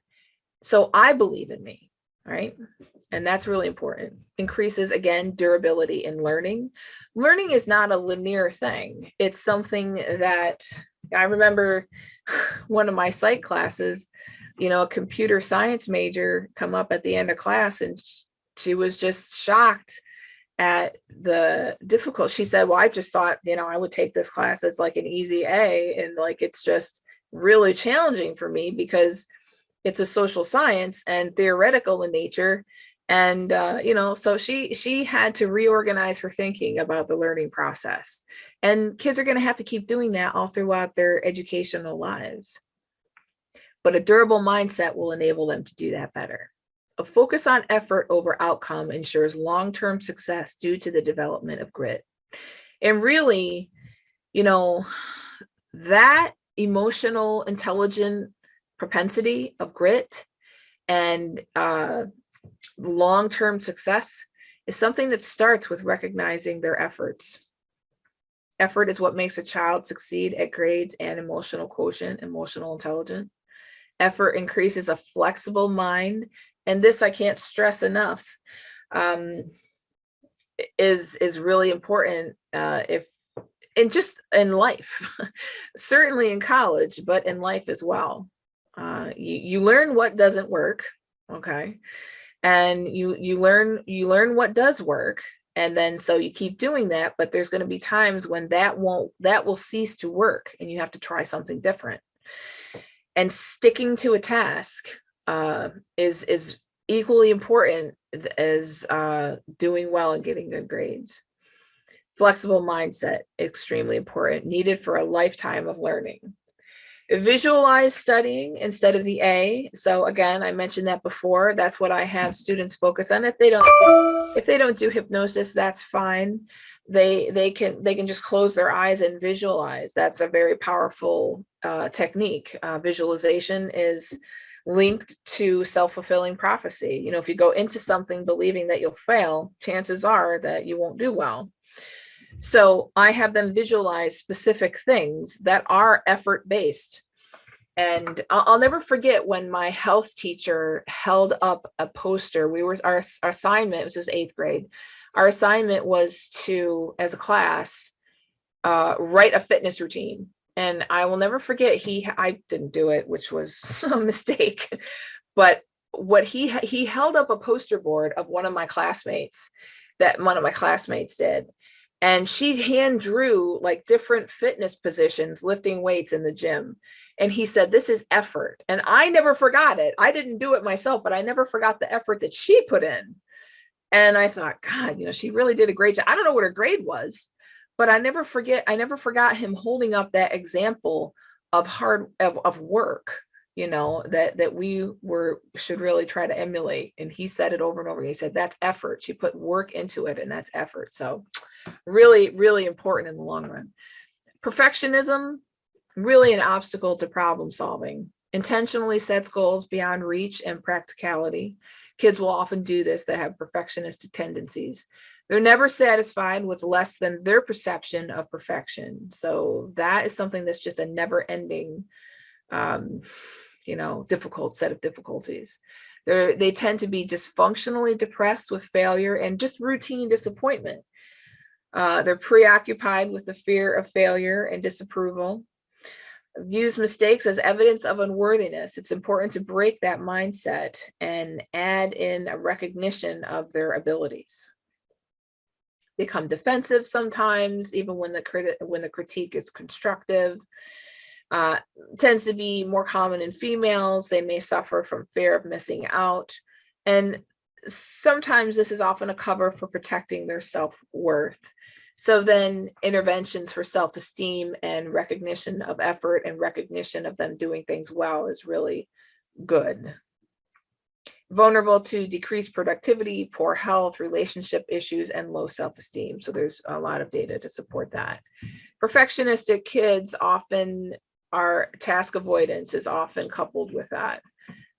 [SPEAKER 2] So I believe in me, right? And that's really important. Increases, again, durability in learning. Learning is not a linear thing. It's something that I remember one of my psych classes, a computer science major come up at the end of class, and she was just shocked at the difficult. She said, well, I just thought, I would take this class as like an easy A, and like, it's just really challenging for me because it's a social science and theoretical in nature. And, so she had to reorganize her thinking about the learning process. And kids are going to have to keep doing that all throughout their educational lives. But a durable mindset will enable them to do that better. A focus on effort over outcome ensures long-term success due to the development of grit. And really, that emotional, intelligent propensity of grit and long-term success is something that starts with recognizing their efforts. Effort is what makes a child succeed at grades and emotional quotient, emotional intelligence. Effort increases a flexible mind, and this I can't stress enough, is really important just in life, certainly in college, but in life as well. You learn what doesn't work, okay, and you learn what does work, and then so you keep doing that. But there's going to be times when that will cease to work, and you have to try something different. And sticking to a task is equally important as doing well and getting good grades. Flexible mindset, extremely important, needed for a lifetime of learning. Visualize studying instead of the A. So again, I mentioned that before. That's what I have students focus on. If they don't do hypnosis, that's fine. They can just close their eyes and visualize. That's a very powerful technique. Visualization is linked to self-fulfilling prophecy. You know, if you go into something believing that you'll fail, chances are that you won't do well. So I have them visualize specific things that are effort-based. And I'll never forget when my health teacher held up a poster. Our assignment, it was just 8th grade. Our assignment was to, as a class, write a fitness routine. And I will never forget, I didn't do it, which was a mistake. But what he held up a poster board of one of my classmates did. And she hand drew like different fitness positions, lifting weights in the gym. And he said, this is effort. And I never forgot it. I didn't do it myself, but I never forgot the effort that she put in. And I thought, God, you know, she really did a great job. I don't know what her grade was, but I never forgot him holding up that example of of work, you know, that we should really try to emulate. And he said it over and over again. He said, that's effort. She put work into it, and that's effort. So really, really important in the long run. Perfectionism, really an obstacle to problem solving. Intentionally sets goals beyond reach and practicality. Kids will often do this that have perfectionistic tendencies. They're never satisfied with less than their perception of perfection. So that is something that's just a never-ending, difficult set of difficulties. They tend to be dysfunctionally depressed with failure and just routine disappointment. They're preoccupied with the fear of failure and disapproval. Views mistakes as evidence of unworthiness. It's important to break that mindset and add in a recognition of their abilities. Become defensive sometimes, even when the critique is constructive. Tends to be more common in females. They may suffer from fear of missing out. And sometimes this is often a cover for protecting their self-worth. So then interventions for self-esteem and recognition of effort and recognition of them doing things well is really good. Vulnerable to decreased productivity, poor health, relationship issues, and low self-esteem. So there's a lot of data to support that. Perfectionistic kids often task avoidance is often coupled with that.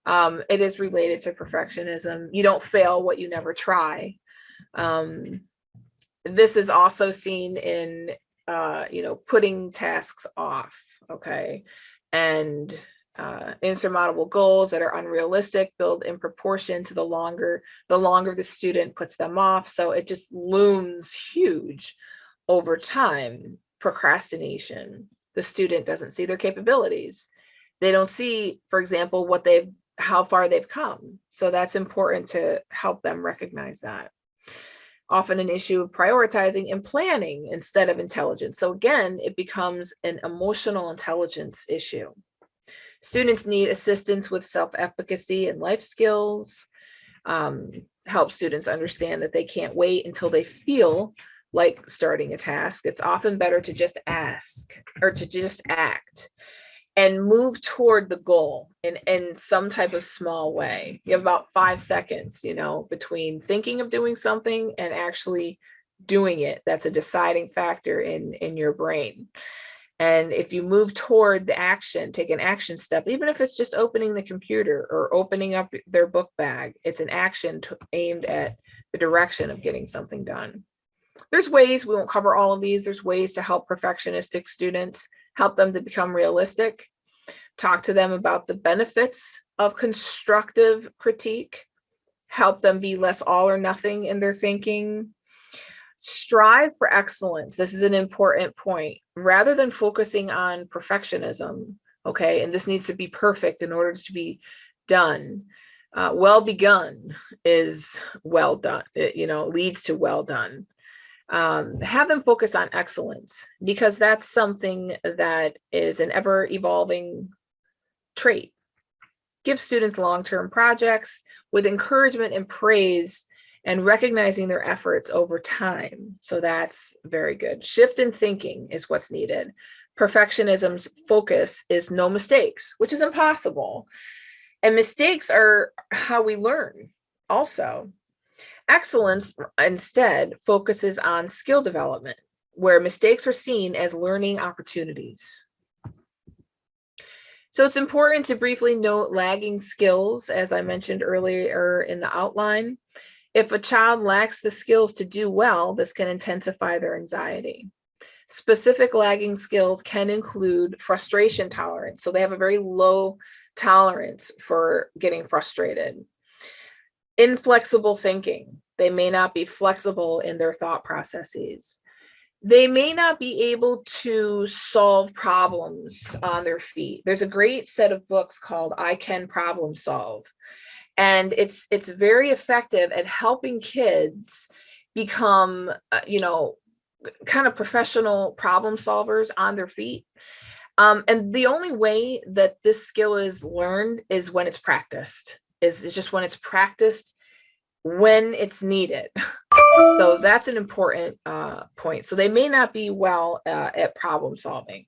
[SPEAKER 2] It is related to perfectionism. You don't fail what you never try. This is also seen in, putting tasks off, okay? And insurmountable goals that are unrealistic build in proportion to the longer the student puts them off. So it just looms huge over time. Procrastination. The student doesn't see their capabilities. They don't see, for example, how far they've come. So that's important to help them recognize that. Often an issue of prioritizing and planning instead of intelligence. So again, it becomes an emotional intelligence issue. Students need assistance with self-efficacy and life skills. Help students understand that they can't wait until they feel like starting a task. It's often better to just ask or to just act and move toward the goal in some type of small way. You have about 5 seconds, between thinking of doing something and actually doing it. That's a deciding factor in your brain. And if you move toward the action, take an action step, even if it's just opening the computer or opening up their book bag, it's an action aimed at the direction of getting something done. There's ways, we won't cover all of these, there's ways to help perfectionistic students, help them to become realistic, talk to them about the benefits of constructive critique, help them be less all or nothing in their thinking. Strive for excellence. This is an important point. Rather than focusing on perfectionism, okay, and this needs to be perfect in order to be done. Well begun is well done. It, leads to well done. Have them focus on excellence, because that's something that is an ever-evolving trait. Give students long-term projects with encouragement and praise and recognizing their efforts over time. So that's very good. Shift in thinking is what's needed. Perfectionism's focus is no mistakes, which is impossible. And mistakes are how we learn also. Excellence instead focuses on skill development, where mistakes are seen as learning opportunities. So it's important to briefly note lagging skills, as I mentioned earlier in the outline. If a child lacks the skills to do well, this can intensify their anxiety. Specific lagging skills can include frustration tolerance. So they have a very low tolerance for getting frustrated. Inflexible thinking. They may not be flexible in their thought processes. They may not be able to solve problems on their feet. There's a great set of books called I Can Problem Solve. And it's very effective at helping kids become, kind of professional problem solvers on their feet. And the only way that this skill is learned is when it's practiced, is just when it's practiced, when it's needed. So that's an important point. So they may not be well at problem solving.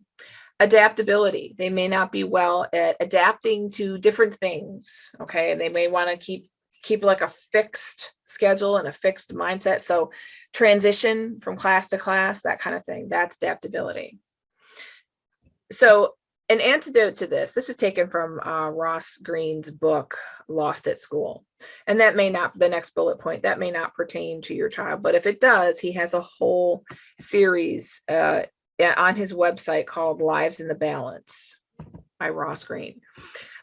[SPEAKER 2] Adaptability. They may not be well at adapting to different things. Okay. And they may want to keep like a fixed schedule and a fixed mindset. So transition from class to class, that kind of thing. That's adaptability. So an antidote to this is taken from Ross Greene's book, Lost at School. And that may not, the next bullet point, that may not pertain to your child, but if it does, he has a whole series on his website called Lives in the Balance by Ross Greene.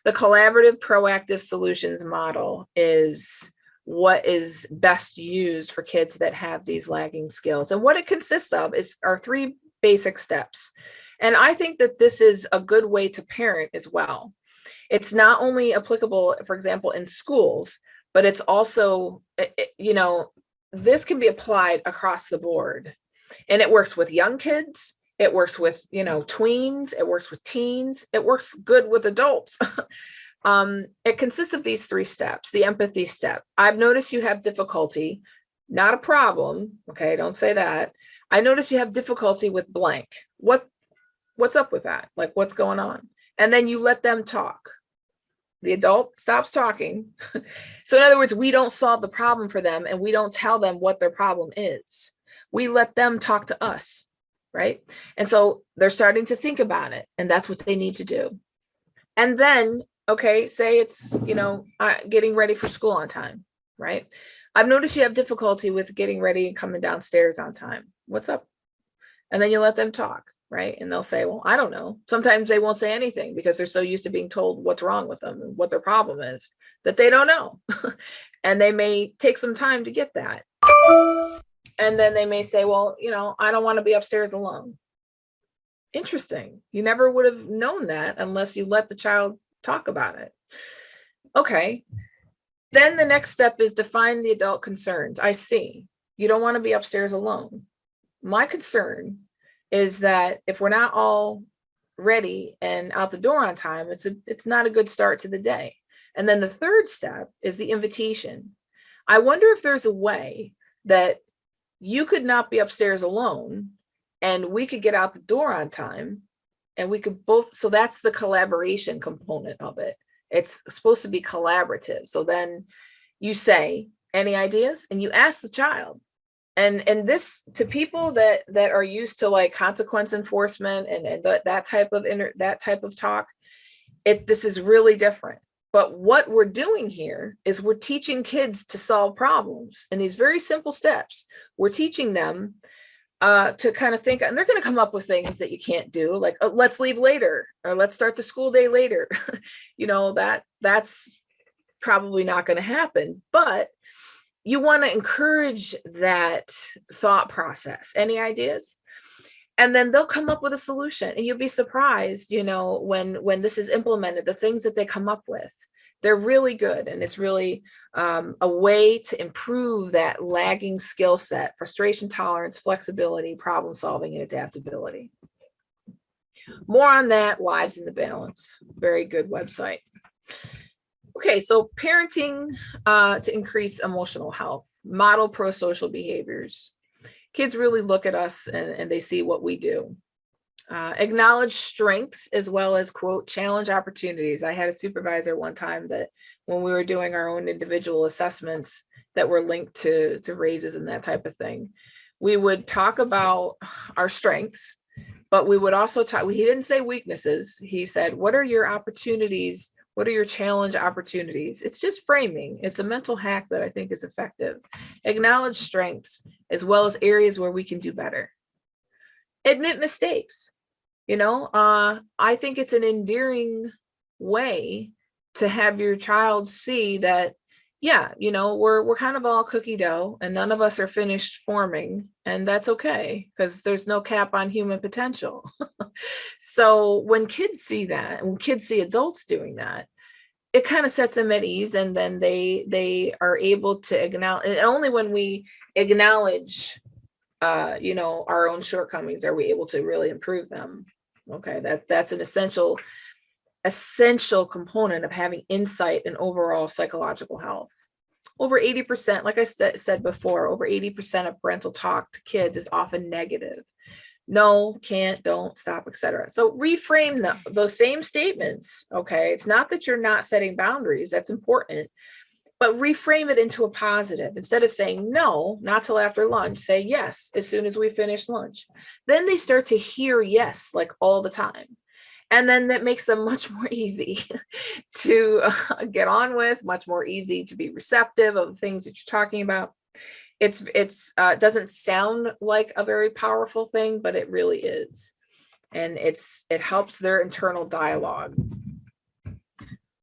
[SPEAKER 2] The collaborative proactive solutions model is what is best used for kids that have these lagging skills. And what it consists of are 3 basic steps. And I think that this is a good way to parent as well. It's not only applicable, for example, in schools, but it's also, this can be applied across the board. And it works with young kids. It works with, tweens. It works with teens. It works good with adults. It consists of these 3 steps. The empathy step. I've noticed you have difficulty, not a problem. Okay, don't say that. I notice you have difficulty with blank. What's up with that? Like, what's going on? And then you let them talk. The adult stops talking. So in other words, we don't solve the problem for them and we don't tell them what their problem is. We let them talk to us, right? And so they're starting to think about it, and that's what they need to do. And then, okay, say it's, getting ready for school on time, right? I've noticed you have difficulty with getting ready and coming downstairs on time. What's up? And then you let them talk. Right. And they'll say, well, I don't know. Sometimes they won't say anything because they're so used to being told what's wrong with them and what their problem is that they don't know. And they may take some time to get that. And then they may say, well, I don't want to be upstairs alone. Interesting. You never would have known that unless you let the child talk about it. Okay. Then the next step is define the adult concerns. I see. You don't want to be upstairs alone. My concern is that if we're not all ready and out the door on time, it's not a good start to the day. And then the third step is the invitation. I wonder if there's a way that you could not be upstairs alone and we could get out the door on time and we could both, so that's the collaboration component of it. It's supposed to be collaborative. So then you say, any ideas? And you ask the child. And this, to people that are used to like consequence enforcement and that type of talk, this is really different. But what we're doing here is we're teaching kids to solve problems in these very simple steps. We're teaching them to kind of think, and they're going to come up with things that you can't do, like let's leave later, or let's start the school day later. That's probably not going to happen, but you want to encourage that thought process. Any ideas? And then they'll come up with a solution, and you'll be surprised, when this is implemented, the things that they come up with, they're really good. And it's really a way to improve that lagging skill set: frustration tolerance, flexibility, problem solving, and adaptability. More on that, Lives in the Balance. Very good website. Okay, so parenting to increase emotional health, model pro-social behaviors. Kids really look at us and they see what we do. Acknowledge strengths as well as, quote, challenge opportunities. I had a supervisor one time that when we were doing our own individual assessments that were linked to raises and that type of thing, we would talk about our strengths, but we would also talk, he didn't say weaknesses. He said, what are your opportunities? What are your challenge opportunities? It's just framing. It's a mental hack that I think is effective. Acknowledge strengths as well as areas where we can do better. Admit mistakes. I think it's an endearing way to have your child see that, yeah, we're kind of all cookie dough and none of us are finished forming, and that's okay because there's no cap on human potential. So when kids see that, and when kids see adults doing that, it kind of sets them at ease, and then they are able to acknowledge. And only when we acknowledge our own shortcomings are we able to really improve them. Okay, that's an essential component of having insight and overall psychological health. Over 80%, like I said before, over 80% of parental talk to kids is often negative. No, can't, don't, stop, etc. So reframe those same statements. Okay, it's not that you're not setting boundaries, that's important, but reframe it into a positive. Instead of saying no, not till after lunch, say yes as soon as we finish lunch. Then they start to hear yes like all the time. And then that makes them much more easy to get on with, much more easy to be receptive of the things that you're talking about. It doesn't sound like a very powerful thing, but it really is. And it helps their internal dialogue.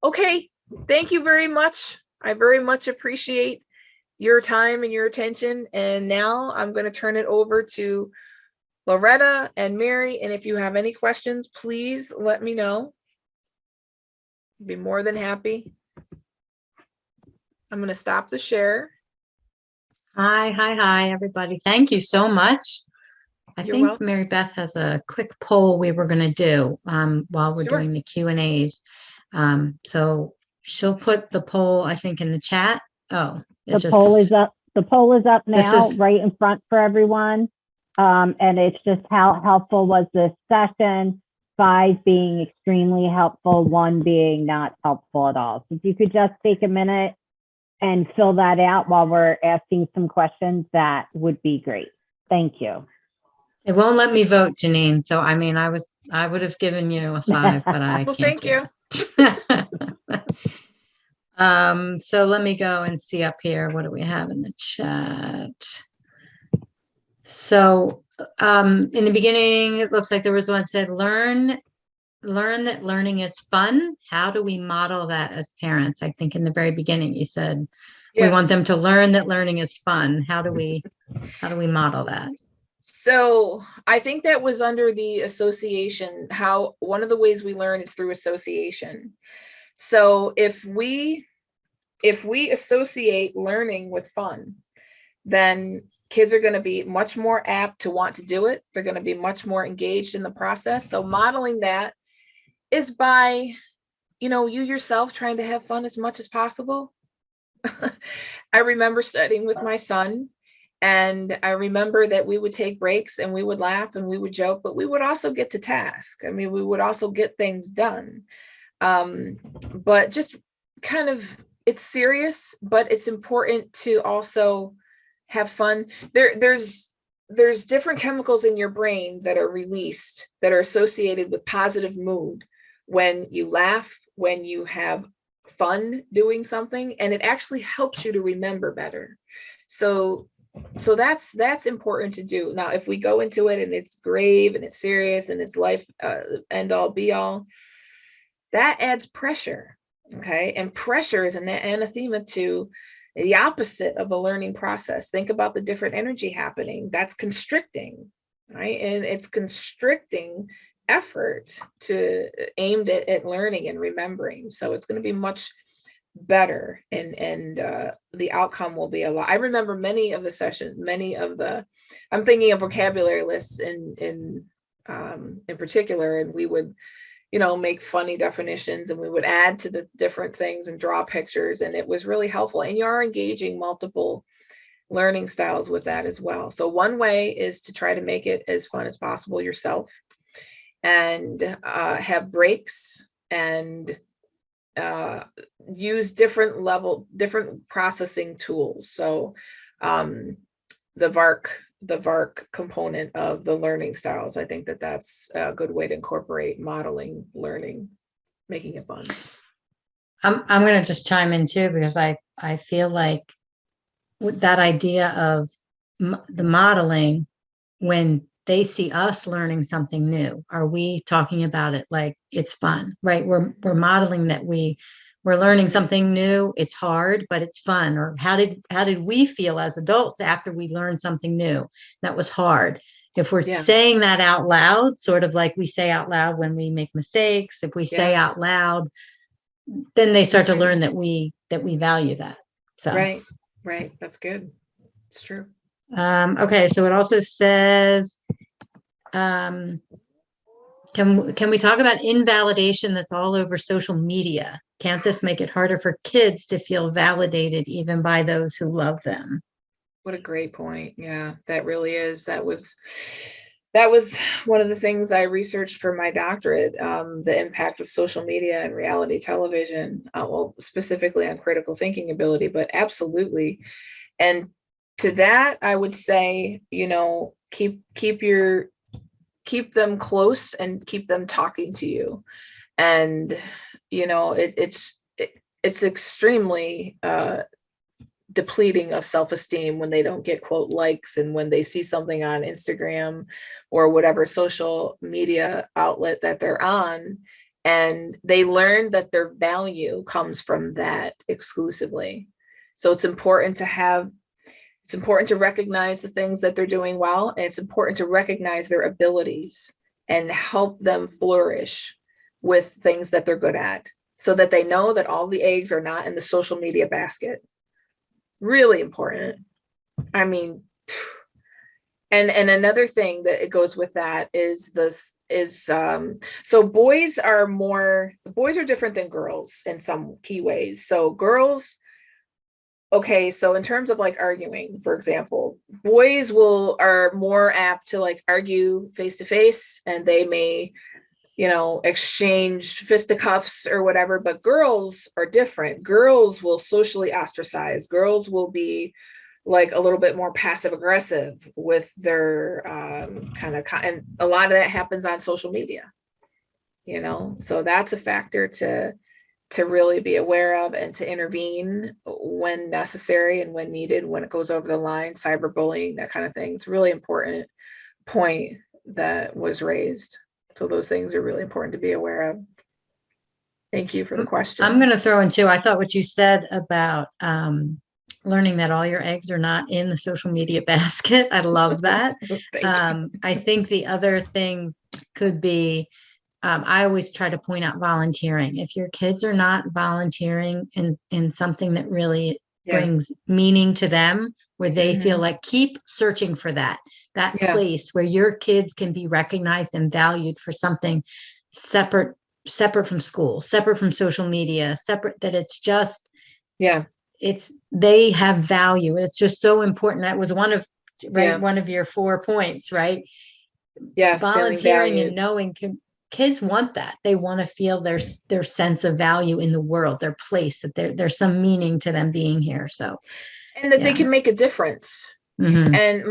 [SPEAKER 2] Okay, thank you very much. I very much appreciate your time and your attention. And now I'm going to turn it over to Loretta and Mary. And if you have any questions, please let me know. I'd be more than happy. I'm going to stop the share.
[SPEAKER 1] Hi, everybody. Thank you so much. I
[SPEAKER 2] You're
[SPEAKER 1] think
[SPEAKER 2] welcome.
[SPEAKER 1] Mary Beth has a quick poll we were going to do while we're
[SPEAKER 2] Sure.
[SPEAKER 1] doing the Q&As. So she'll put the poll, I think, in the chat. Oh,
[SPEAKER 3] the poll is up. The poll is up now, right in front for everyone. And it's just how helpful was this session? 5 being extremely helpful, 1 being not helpful at all. So if you could just take a minute and fill that out while we're asking some questions, that would be great. Thank you.
[SPEAKER 1] It won't let me vote, Janine. So I mean, I would have given you a 5, but I
[SPEAKER 2] Well,
[SPEAKER 1] can't.
[SPEAKER 2] thank you.
[SPEAKER 1] So let me go and see up here. What do we have in the chat? So in the beginning, it looks like there was one that said, learn that learning is fun. How do we model that as parents? I think in the very beginning you said we want them to learn that learning is fun. How do we model that?
[SPEAKER 2] So I think that was under the association, how one of the ways we learn is through association. So if we associate learning with fun, then kids are going to be much more apt to want to do it. They're going to be much more engaged in the process. So modeling that is by, you yourself trying to have fun as much as possible. I remember studying with my son, and I remember that we would take breaks and we would laugh and we would joke, but we would also get to task. I mean, we would also get things done. But just kind of, it's serious, but it's important to also have fun. There's different chemicals in your brain that are released that are associated with positive mood when you laugh, when you have fun doing something, and it actually helps you to remember better. So that's important to do. Now, if we go into it and it's grave and it's serious and it's life end all be all, that adds pressure. Okay, and pressure is an anathema to the opposite of the learning process. Think about the different energy happening. That's constricting, right? And it's constricting effort aimed at learning and remembering. So it's going to be much better, and the outcome will be a lot. I remember many of the sessions, I'm thinking of vocabulary lists in particular, and we would make funny definitions and we would add to the different things and draw pictures, and it was really helpful. And you are engaging multiple learning styles with that as well. So one way is to try to make it as fun as possible yourself. and have breaks and use different processing tools. So the VARC component of the learning styles, I think that that's a good way to incorporate modeling learning, making it fun.
[SPEAKER 1] I'm going to just chime in too, because I feel like with that idea of the modeling, when they see us learning something new, are we talking about it like it's fun, right? We're modeling that we're learning something new. It's hard, but it's fun. Or how did we feel as adults after we learned something new that was hard? If we're saying that out loud, sort of like we say out loud when we make mistakes, if we say out loud, then they start to learn that we value that. So
[SPEAKER 2] right, that's good. It's true.
[SPEAKER 1] Okay, so it also says, can we talk about invalidation that's all over social media? Can't this make it harder for kids to feel validated even by those who love them?
[SPEAKER 2] What a great point. Yeah, that really is. That was one of the things I researched for my doctorate, the impact of social media and reality television, well, specifically on critical thinking ability, but absolutely. And to that, I would say, keep them close and keep them talking to you. And, it's extremely depleting of self-esteem when they don't get quote likes, and when they see something on Instagram or whatever social media outlet that they're on, and they learn that their value comes from that exclusively. So it's important to recognize the things that they're doing well, and it's important to recognize their abilities and help them flourish with things that they're good at, so that they know that all the eggs are not in the social media basket. Really important. I mean, and another thing that it goes with that is so boys are different than girls in some key ways. So girls, okay, so in terms of like arguing, for example, boys are more apt to like argue face to face, and they may exchange fisticuffs or whatever, but girls are different. Girls will socially ostracize. Girls will be like a little bit more passive aggressive with their and a lot of that happens on social media, so that's a factor to really be aware of and to intervene when necessary and when needed, when it goes over the line, cyberbullying, that kind of thing. It's a really important point that was raised. So those things are really important to be aware of. Thank you for the question.
[SPEAKER 1] I'm going to throw in too, I thought what you said about learning that all your eggs are not in the social media basket. I love that. I think the other thing could be, I always try to point out volunteering. If your kids are not volunteering in something that really brings meaning to them, where they feel like, keep searching for that place where your kids can be recognized and valued for something separate from school, separate from social media, separate, that it's just, they have value. It's just so important. That was one of your 4 points, right?
[SPEAKER 2] Yes.
[SPEAKER 1] Volunteering and knowing kids want that. They want to feel their sense of value in the world, their place, that there's some meaning to them being here. So,
[SPEAKER 2] and that they can make a difference.
[SPEAKER 1] Mm-hmm.
[SPEAKER 2] And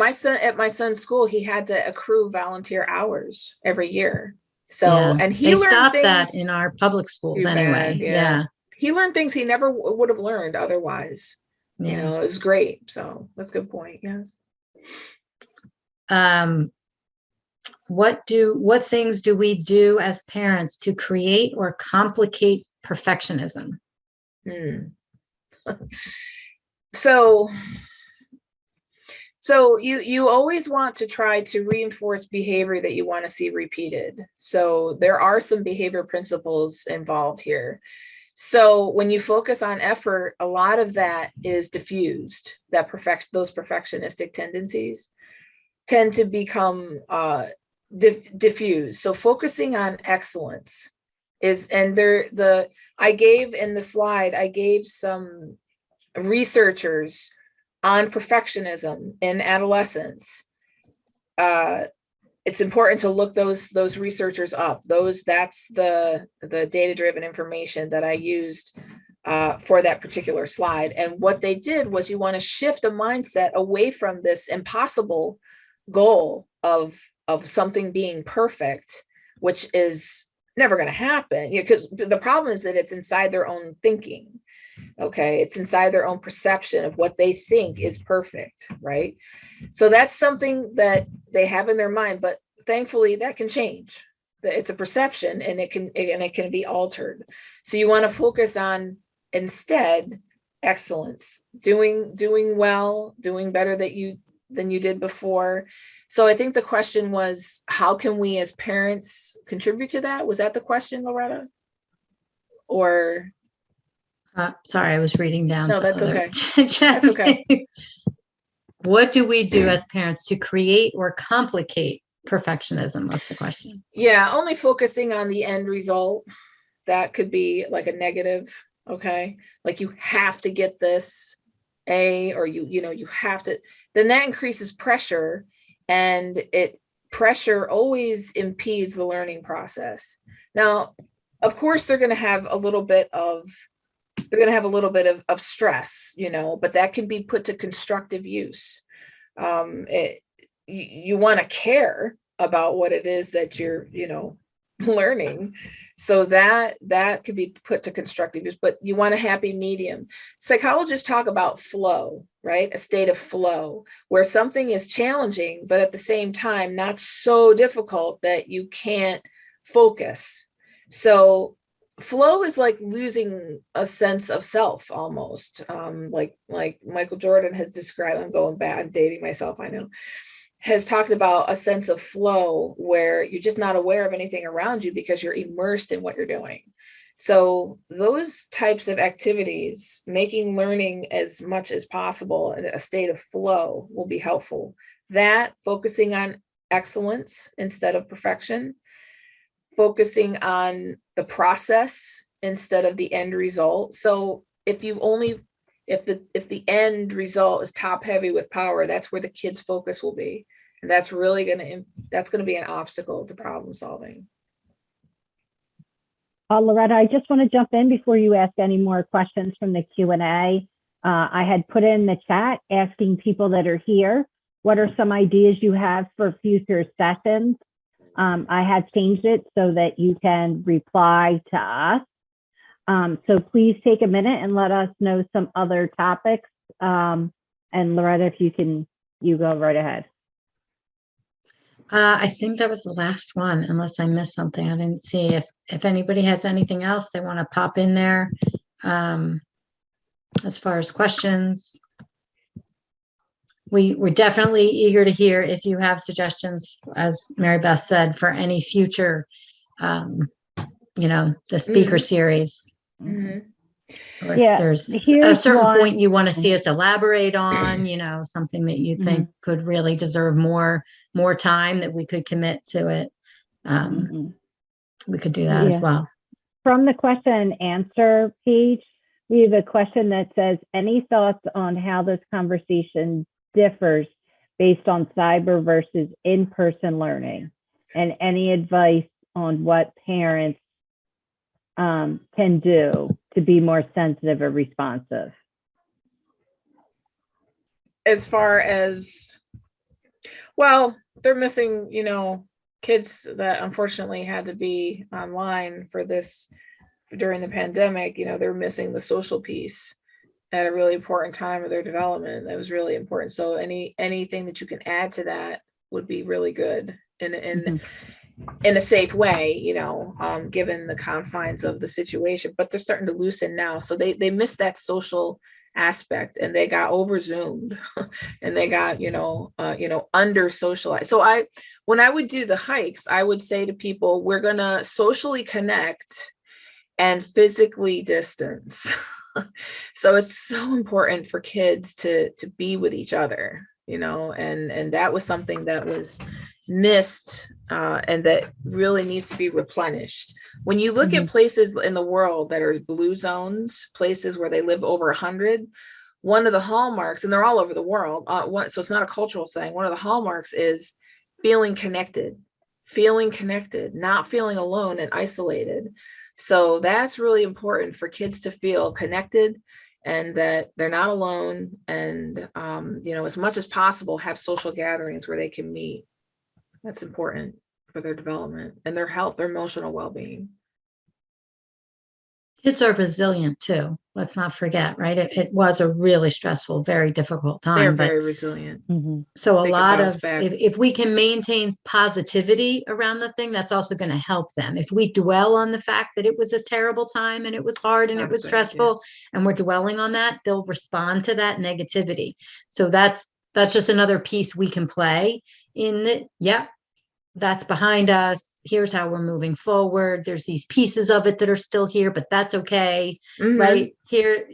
[SPEAKER 2] at my son's school, he had to accrue volunteer hours every year. So, and he learned
[SPEAKER 1] stopped
[SPEAKER 2] things
[SPEAKER 1] that in our public schools anyway.
[SPEAKER 2] He learned things he never would have learned otherwise. It was great. So that's a good point. Yes.
[SPEAKER 1] What things do we do as parents to create or complicate perfectionism?
[SPEAKER 2] So you always want to try to reinforce behavior that you want to see repeated. So there are some behavior principles involved here. So when you focus on effort, a lot of that is diffused. Those perfectionistic tendencies tend to become diffused. So focusing on excellence I gave some researchers on perfectionism in adolescence, it's important to look those researchers up. That's the data-driven information that I used for that particular slide. And what they did was, you want to shift a mindset away from this impossible goal of something being perfect, which is never going to happen. Because the problem is that it's inside their own thinking. Okay, it's inside their own perception of what they think is perfect, right? So that's something that they have in their mind, but thankfully that can change. It's a perception, and it can be altered. So you want to focus on, instead, excellence, doing well, doing better than you did before. So I think the question was, how can we as parents contribute to that? Was that the question, Loretta? Or
[SPEAKER 1] sorry, I was reading down.
[SPEAKER 2] No, that's okay. That's okay.
[SPEAKER 1] What do we do as parents to create or complicate perfectionism? Was the question.
[SPEAKER 2] Yeah, only focusing on the end result. That could be like a negative. Okay, like you have to get this A, or you have to. Then that increases pressure, and pressure always impedes the learning process. Now, of course, they're going to have a little bit of stress, but that can be put to constructive use. You want to care about what it is that you're, learning. So that could be put to constructive use, but you want a happy medium. Psychologists talk about flow, right? A state of flow where something is challenging, but at the same time, not so difficult that you can't focus. So flow is like losing a sense of self almost. Like Michael Jordan has described, I'm going bad, I'm dating myself, I know, has talked about a sense of flow where you're just not aware of anything around you because you're immersed in what you're doing. So those types of activities, making learning as much as possible in a state of flow, will be helpful. That, focusing on excellence instead of perfection, focusing on the process instead of the end result. So if the end result is top heavy with power, that's where the kids' focus will be. And that's really going to be an obstacle to problem solving.
[SPEAKER 3] Loretta, I just want to jump in before you ask any more questions from the Q&A. I had put in the chat asking people that are here, what are some ideas you have for future sessions? I have changed it so that you can reply to us. So please take a minute and let us know some other topics. And Loretta, if you go right ahead.
[SPEAKER 1] I think that was the last one, unless I missed something. I didn't see if anybody has anything else they want to pop in there. As far as questions, we're definitely eager to hear if you have suggestions, as Mary Beth said, for any future, the speaker series.
[SPEAKER 2] Mm-hmm.
[SPEAKER 1] Or if there's a certain point you want to see us elaborate on, something that you think could really deserve more time that we could commit to it. We could do that as well.
[SPEAKER 3] From the question and answer page, we have a question that says, any thoughts on how this conversation differs based on cyber versus in-person learning? And any advice on what parents can do to be more sensitive or responsive?
[SPEAKER 2] As far as, well, they're missing, kids that unfortunately had to be online for this during the pandemic, they're missing the social piece at a really important time of their development. That was really important. So anything that you can add to that would be really good in a safe way, given the confines of the situation. But they're starting to loosen now. So they missed that social aspect, and they got over zoomed and they got, under socialized. So when I would do the hikes, I would say to people, we're going to socially connect and physically distance. So it's so important for kids to be with each other, and that was something that was missed, and that really needs to be replenished. When you look at places in the world that are blue zones, places where they live over 100, one of the hallmarks, and they're all over the world, so it's not a cultural thing, one of the hallmarks is feeling connected, not feeling alone and isolated. So that's really important for kids to feel connected and that they're not alone. And, as much as possible, have social gatherings where they can meet. That's important for their development and their health, their emotional well-being.
[SPEAKER 1] Kids are resilient too. Let's not forget, right? It was a really stressful, very difficult time.
[SPEAKER 2] They're very resilient.
[SPEAKER 1] So a
[SPEAKER 2] They can
[SPEAKER 1] lot
[SPEAKER 2] bounce
[SPEAKER 1] of,
[SPEAKER 2] back.
[SPEAKER 1] if we can maintain positivity around the thing, that's also going to help them. If we dwell on the fact that it was a terrible time and it was hard and
[SPEAKER 2] Not
[SPEAKER 1] it
[SPEAKER 2] a
[SPEAKER 1] was
[SPEAKER 2] good
[SPEAKER 1] stressful, and we're dwelling on that, they'll respond to that negativity. So that's just another piece we can play in it. Yep, that's behind us. Here's how we're moving forward. There's these pieces of it that are still here, but that's okay. Right here,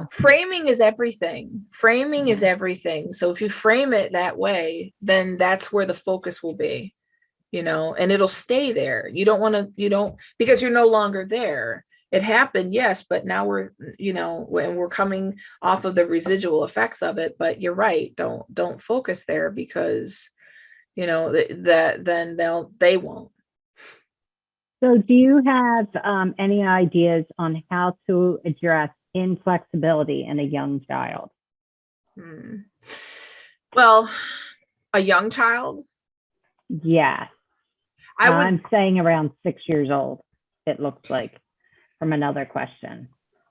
[SPEAKER 2] Framing is everything. Framing is everything. So if you frame it that way, then that's where the focus will be, and it'll stay there. Because you're no longer there. It happened, yes, but now when we're coming off of the residual effects of it. But you're right. Don't focus there because, then they won't.
[SPEAKER 3] So do you have any ideas on how to address inflexibility in a young child?
[SPEAKER 2] Well, a young child?
[SPEAKER 3] Yes. I'm saying around 6 years old, it looks like, from another question.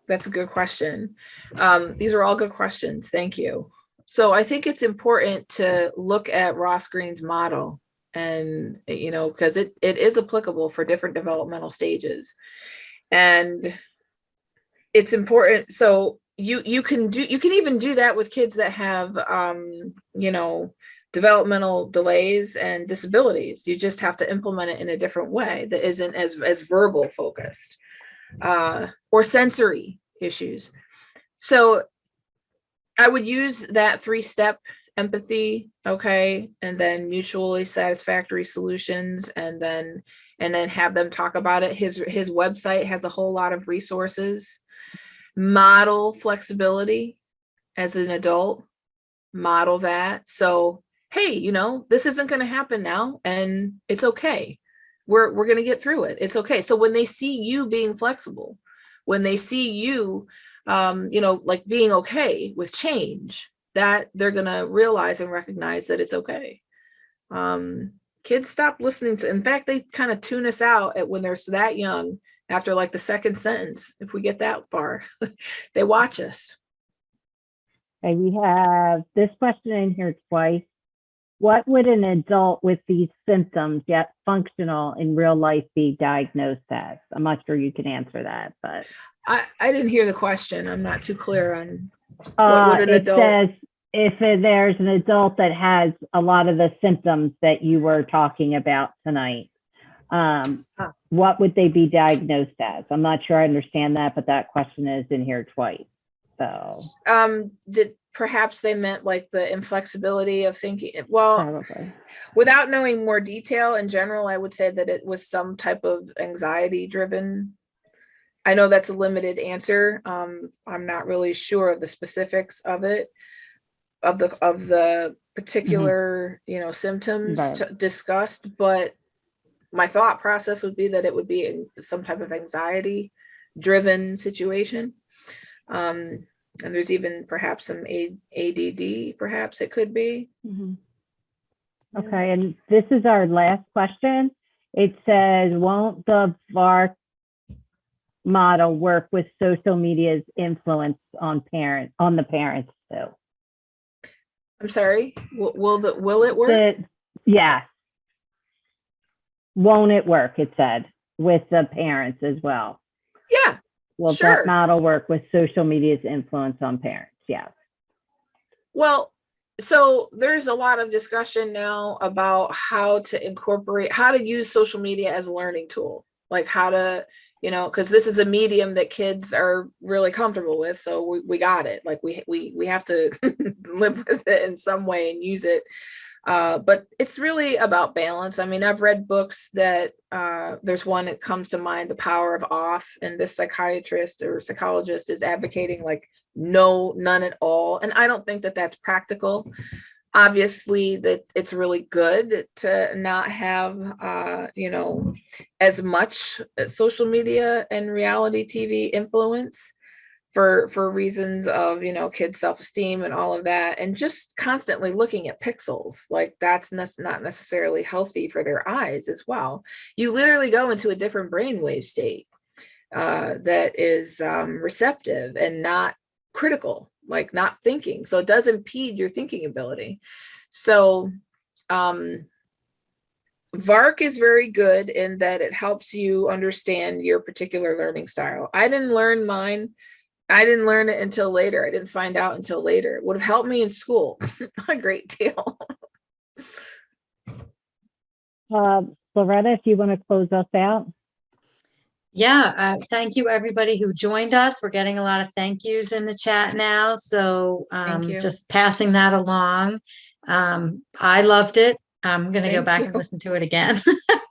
[SPEAKER 2] That's a good question. These are all good questions. Thank you. So I think it's important to look at Ross Greene's model and, because it is applicable for different developmental stages. And it's important. So you can even do that with kids that have, developmental delays and disabilities. You just have to implement it in a different way that isn't as verbal focused, or sensory issues. So I would use that 3-step empathy, okay, and then mutually satisfactory solutions, and then have them talk about it. His website has a whole lot of resources. Model flexibility as an adult, model that. So, hey, this isn't going to happen now, and it's okay. We're going to get through it. It's okay. So when they see you being flexible, when they see you, like being okay with change, that they're going to realize and recognize that it's okay. Kids stop listening to, in fact, they kind of tune us out when they're that young. After like the second sentence, if we get that far, they watch us.
[SPEAKER 3] Okay, we have this question in here twice. What would an adult with these symptoms, yet functional in real life, be diagnosed as? I'm not sure you can answer that, but.
[SPEAKER 2] I didn't hear the question. I'm not too clear on what would an adult.
[SPEAKER 3] It says if there's an adult that has a lot of the symptoms that you were talking about tonight, what would they be diagnosed as? I'm not sure I understand that, but that question is in here twice. So
[SPEAKER 2] did perhaps they meant like the inflexibility of thinking? Well,
[SPEAKER 3] probably.
[SPEAKER 2] Without knowing more detail, in general, I would say that it was some type of anxiety driven. I know that's a limited answer. I'm not really sure of the specifics of it, of the particular, symptoms discussed, but my thought process would be that it would be some type of anxiety driven situation. And there's even perhaps some ADD, perhaps it could be.
[SPEAKER 3] Okay, and this is our last question. It says, won't the VARC model work with social media's influence on the parents too?
[SPEAKER 2] I'm sorry, will it work?
[SPEAKER 3] Yes. Won't it work, it said, with the parents as well?
[SPEAKER 2] Yeah.
[SPEAKER 3] Will that model work with social media's influence on parents? Yes.
[SPEAKER 2] Well, so there's a lot of discussion now about how to use social media as a learning tool, like how to, because this is a medium that kids are really comfortable with. So we got it. Like we have to live with it in some way and use it. But it's really about balance. I mean, I've read books that there's one that comes to mind, The Power of Off, and this psychiatrist or psychologist is advocating like none at all. And I don't think that that's practical. obviously that it's really good to not have, you know, as much social media and reality TV influence for reasons of, you know, kids' self-esteem and all of that, and just constantly looking at pixels, like that's not necessarily healthy for their eyes as well. You literally go into a different brainwave state that is receptive and not critical, like not thinking. So it does impede your thinking ability. So VARC is very good in that it helps you understand your particular learning style. I didn't learn mine. I didn't learn it until later. I didn't find out until later. It would have helped me in school a great deal.
[SPEAKER 3] Loretta, if you want to close us out.
[SPEAKER 1] Yeah, thank you everybody who joined us. We're getting a lot of thank yous in the chat now, so
[SPEAKER 2] Thank you.
[SPEAKER 1] just passing that along. I loved it. I'm going to go
[SPEAKER 2] Thank
[SPEAKER 1] back
[SPEAKER 2] you.
[SPEAKER 1] and listen to it again.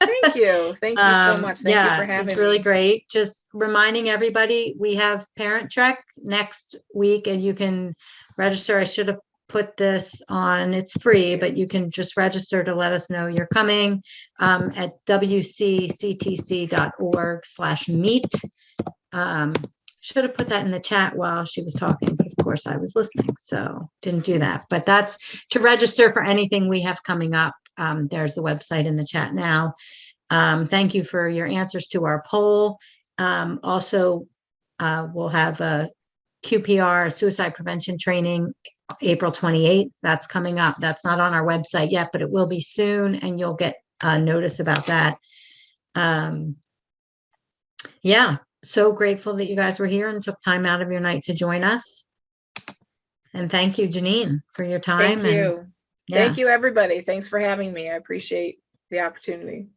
[SPEAKER 2] Thank you. Thank you so much. Thank you for having me.
[SPEAKER 1] It's really great. Just reminding everybody, we have Parent Trek next week and you can register. I should have put this on. It's free, but you can just register to let us know you're coming at wcctc.org/meet. Should have put that in the chat while she was talking, but of course I was listening, so didn't do that. But that's to register for anything we have coming up. There's the website in the chat now. Thank you for your answers to our poll. Also, we'll have a QPR suicide prevention training April 28th. That's coming up. That's not on our website yet, but it will be soon, and you'll get a notice about that. Yeah. So grateful that you guys were here and took time out of your night to join us. And thank you, Janine, for your time.
[SPEAKER 2] Thank you.
[SPEAKER 1] And,
[SPEAKER 2] Thank you, everybody. Thanks for having me. I appreciate the opportunity.